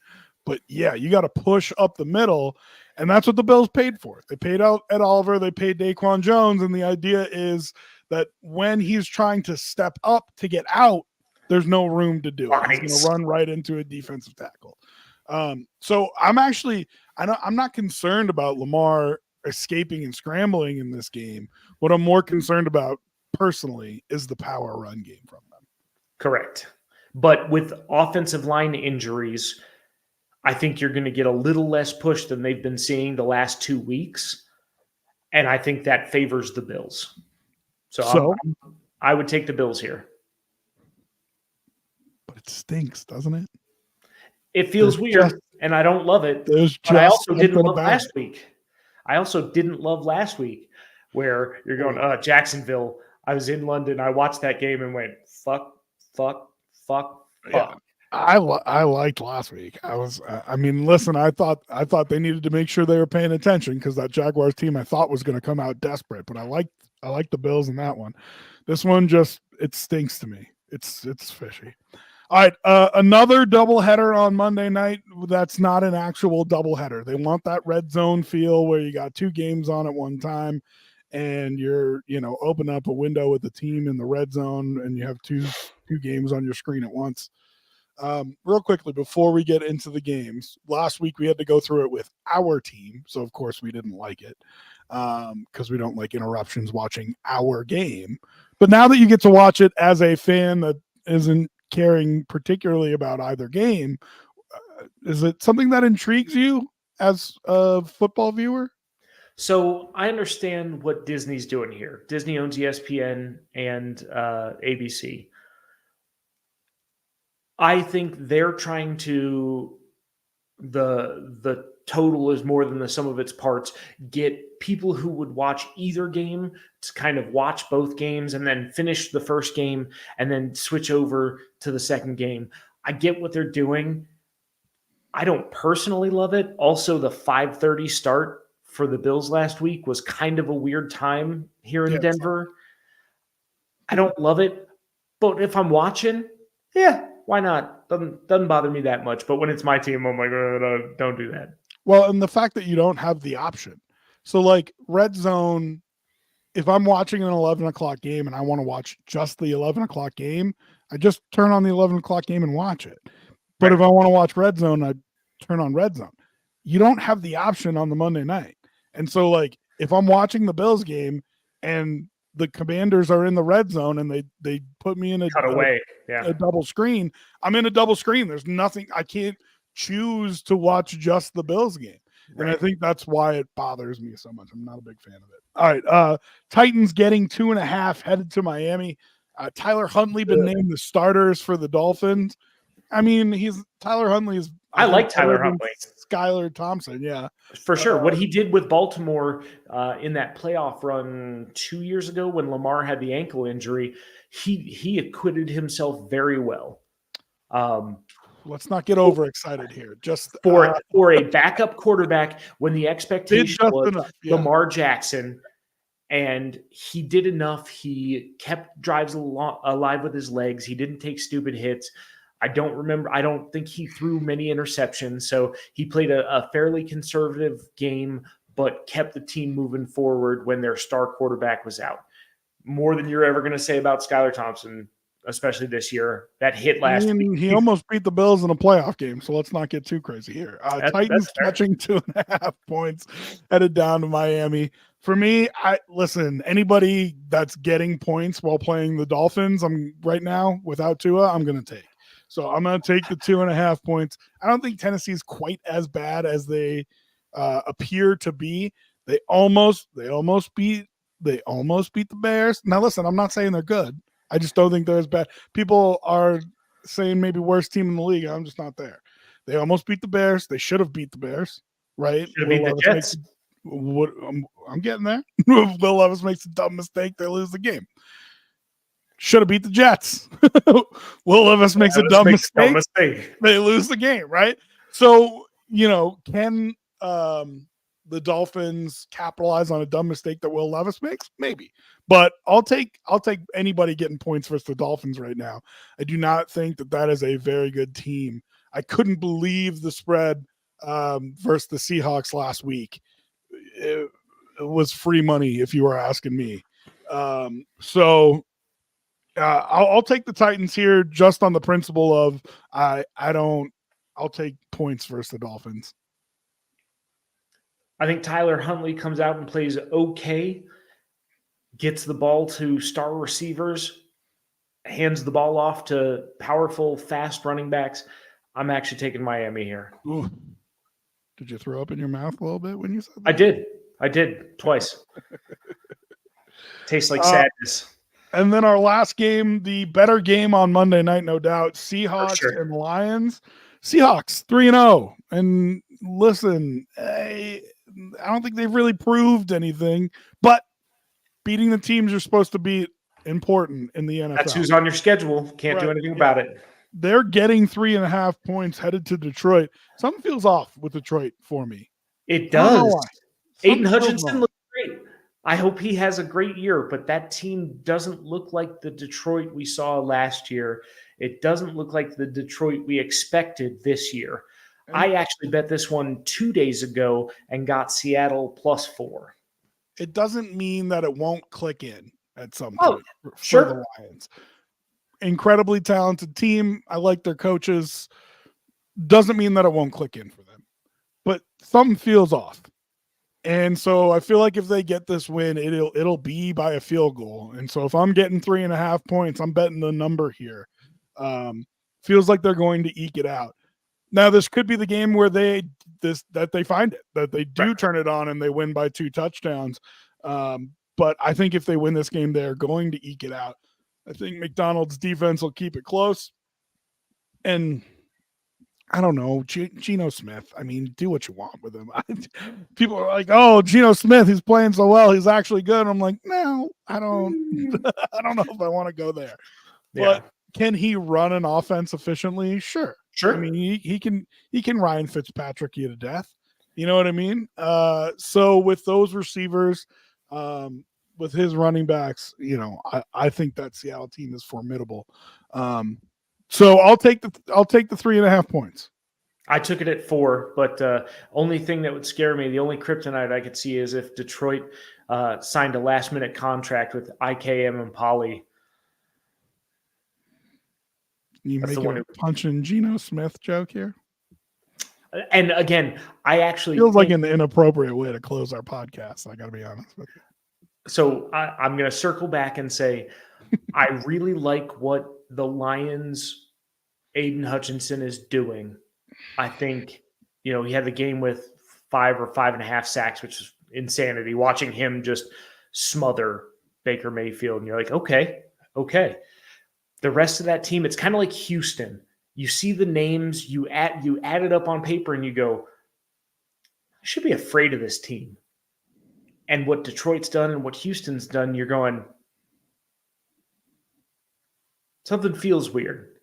But yeah, you got to push up the middle, and that's what the Bills paid for. They paid out Ed Oliver, they paid Daquan Jones, and the idea is that when he's trying to step up to get out, there's no room to do it. He's going to run right into a defensive tackle. So I'm not concerned about Lamar escaping and scrambling in this game. What I'm more concerned about personally is the power run game from them. Correct. But with offensive line injuries, I think you're going to get a little less push than they've been seeing the last 2 weeks. And I think that favors the Bills. So I would take the Bills here. But it stinks, doesn't it? It feels weird, and I don't love it. But I also didn't love last week. I also didn't love last week where you're going, Jacksonville. I was in London. I watched that game and went, fuck. Yeah. I liked last week. Listen, I thought they needed to make sure they were paying attention because that Jaguars team I thought was going to come out desperate, but I like the Bills in that one. This one it stinks to me. It's fishy. All right, another doubleheader on Monday night. That's not an actual doubleheader. They want that red zone feel where you got 2 games on at one time, and you're open up a window with the team in the red zone, and you have two games on your screen at once. Real quickly before we get into the games, last week we had to go through it with our team, so of course we didn't like it because we don't like interruptions watching our game. But now that you get to watch it as a fan that isn't caring particularly about either game, is it something that intrigues you as a football viewer? So I understand what Disney's doing here. Disney owns ESPN and ABC. I think they're trying to the total is more than the sum of its parts. Get people who would watch either game to kind of watch both games and then finish the first game and then switch over to the second game. I get what they're doing. I don't personally love it. Also, the 5:30 start for the Bills last week was kind of a weird time here in Denver. I don't love it, but if I'm watching, yeah, why not? Doesn't bother me that much. But when it's my team, I'm like, don't do that. Well, and the fact that you don't have the option. So, like, Red Zone, if I'm watching an 11 o'clock game and I want to watch just the 11 o'clock game, I just turn on the 11 o'clock game and watch it. But if I want to watch Red Zone, I turn on Red Zone. You don't have the option on the Monday night. And so, like, if I'm watching the Bills game and the Commanders are in the red zone and they put me in a double screen, I'm in a double screen. There's nothing, I can't choose to watch just the Bills game. Right. And I think that's why it bothers me so much. I'm not a big fan of it. All right. Titans getting 2.5 headed to Miami. Tyler Huntley been named the starters for the Dolphins. I mean, Tyler Huntley is. I like Tyler Huntley. Skylar Thompson, yeah. For sure. What he did with Baltimore in that playoff run 2 years ago when Lamar had the ankle injury, he acquitted himself very well. Let's not get overexcited here. Just for a backup quarterback when the expectation was Lamar Jackson, and he did enough. He kept drives alive with his legs. He didn't take stupid hits. I don't think he threw many interceptions. So he played a fairly conservative game, but kept the team moving forward when their star quarterback was out. More than you're ever going to say about Skylar Thompson, especially this year. That hit last week. He almost beat the Bills in a playoff game, so let's not get too crazy here. Titans catching 2.5 points, headed down to Miami. For me, anybody that's getting points while playing the Dolphins, I'm right now without Tua, I'm going to take. So I'm going to take the 2.5 points. I don't think Tennessee's quite as bad as they appear to be. They almost beat the Bears. Now listen, I'm not saying they're good. I just don't think they're as bad. People are saying maybe worst team in the league. I'm just not there. They almost beat the Bears. They should have beat the Bears, right? Should have beat the Jets. I'm getting there. Will Levis makes a dumb mistake. They lose the game. Should have beat the Jets. Will Levis makes a dumb mistake. They lose the game, right? So, can the Dolphins capitalize on a dumb mistake that Will Levis makes? Maybe. But I'll take anybody getting points versus the Dolphins right now. I do not think that is a very good team. I couldn't believe the spread versus the Seahawks last week. It was free money if you were asking me. I'll take the Titans here just on the principle of I'll take points versus the Dolphins. I think Tyler Huntley comes out and plays okay, gets the ball to star receivers, hands the ball off to powerful, fast running backs. I'm actually taking Miami here. Ooh. Did you throw up in your mouth a little bit when you said that? I did twice. Tastes like sadness. And then our last game, the better game on Monday night, no doubt, Seahawks and Lions. Seahawks 3-0. And listen, I don't think they've really proved anything, but beating the teams you're supposed to beat important in the NFL. That's who's on your schedule. Can't do anything about it. They're getting 3.5 points headed to Detroit. Something feels off with Detroit for me. It does. Aiden Hutchinson looks great. I hope he has a great year, but that team doesn't look like the Detroit we saw last year. It doesn't look like the Detroit we expected this year. I actually bet this one 2 days ago and got Seattle +4. It doesn't mean that it won't click in at some point for the Lions. Incredibly talented team. I like their coaches. Doesn't mean that it won't click in for them. But something feels off. And so I feel like if they get this win, it'll be by a field goal. And so if I'm getting 3.5 points, I'm betting the number here. Feels like they're going to eke it out. Now, this could be the game where they that they find it, that they do turn it on and they win by 2 touchdowns. But I think if they win this game, they're going to eke it out. I think McDonald's defense will keep it close. And I don't know, Geno Smith. I mean, do what you want with him. People are like, "Oh, Geno Smith, he's playing so well. He's actually good." I'm like, no, I don't. I don't know if I want to go there. Yeah. But can he run an offense efficiently? Sure. I mean, he can Ryan Fitzpatrick you to death. You know what I mean? So with those receivers, with his running backs, I think that Seattle team is formidable. So I'll take the 3.5 points. I took it at 4, but only thing that would scare me, the only kryptonite I could see is if Detroit signed a last-minute contract with IKM and Poly. You making a punching Geno Smith joke here? And again, I actually feels like an inappropriate way to close our podcast. I got to be honest with you. So I'm going to circle back and say I really like what the Lions' Aiden Hutchinson is doing. I think, he had the game with 5 or 5.5 sacks, which is insanity. Watching him just smother Baker Mayfield, and you're like, okay. The rest of that team, it's kind of like Houston. You see the names, you add it up on paper, and you go, I should be afraid of this team. And what Detroit's done and what Houston's done, you're going, something feels weird.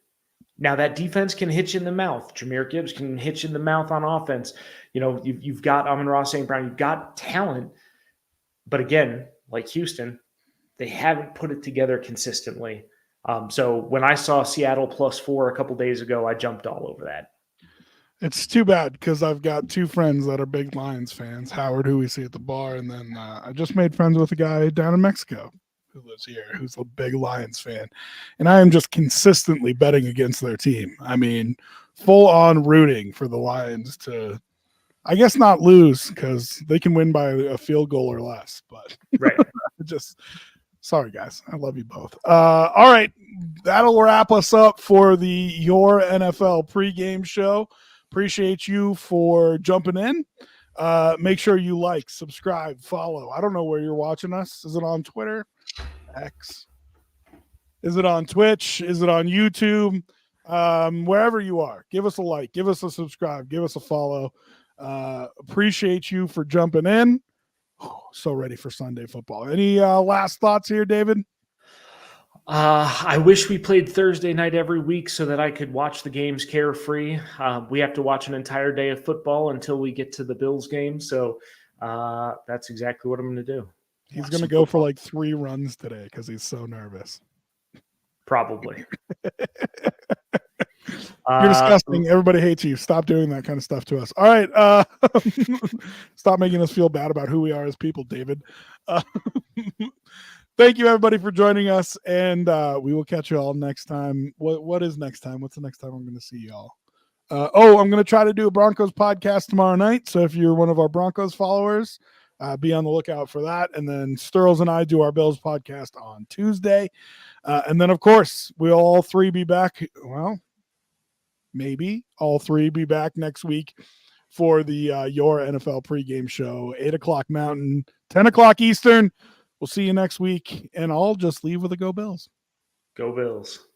Now that defense can hit you in the mouth. Jahmyr Gibbs can hit you in the mouth on offense. You've got Amon-Ra St. Brown. You've got talent. But again, like Houston, they haven't put it together consistently. So when I saw Seattle +4 a couple days ago, I jumped all over that. It's too bad because I've got 2 friends that are big Lions fans, Howard, who we see at the bar, and then I just made friends with a guy down in Mexico who lives here, who's a big Lions fan. And I am just consistently betting against their team. I mean, full on rooting for the Lions to, I guess, not lose because they can win by a field goal or less. But sorry, guys. I love you both. All right. That'll wrap us up for the Your NFL Pregame Show. Appreciate you for jumping in. Make sure you like, subscribe, follow. I don't know where you're watching us. Is it on Twitter? X? Is it on Twitch? Is it on YouTube? Wherever you are, give us a like, give us a subscribe, give us a follow. Appreciate you for jumping in. So ready for Sunday football. Any last thoughts here, David? I wish we played Thursday night every week so that I could watch the games carefree. We have to watch an entire day of football until we get to the Bills game. So that's exactly what I'm going to do. He's going to go for like 3 runs today because he's so nervous. Probably. You're disgusting. Everybody hates you. Stop doing that kind of stuff to us. All right. Stop making us feel bad about who we are as people, David. Thank you, everybody, for joining us, and we will catch you all next time. What is next time? What's the next time I'm going to see y'all? I'm going to try to do a Broncos podcast tomorrow night, so if you're one of our Broncos followers, be on the lookout for that. And then Sturls and I do our Bills podcast on Tuesday. And then, of course, we'll all 3 be back. Well, maybe all 3 be back next week for the Your NFL Pregame Show, 8 o'clock Mountain, 10 o'clock Eastern. We'll see you next week, and I'll just leave with a Go Bills. Go Bills.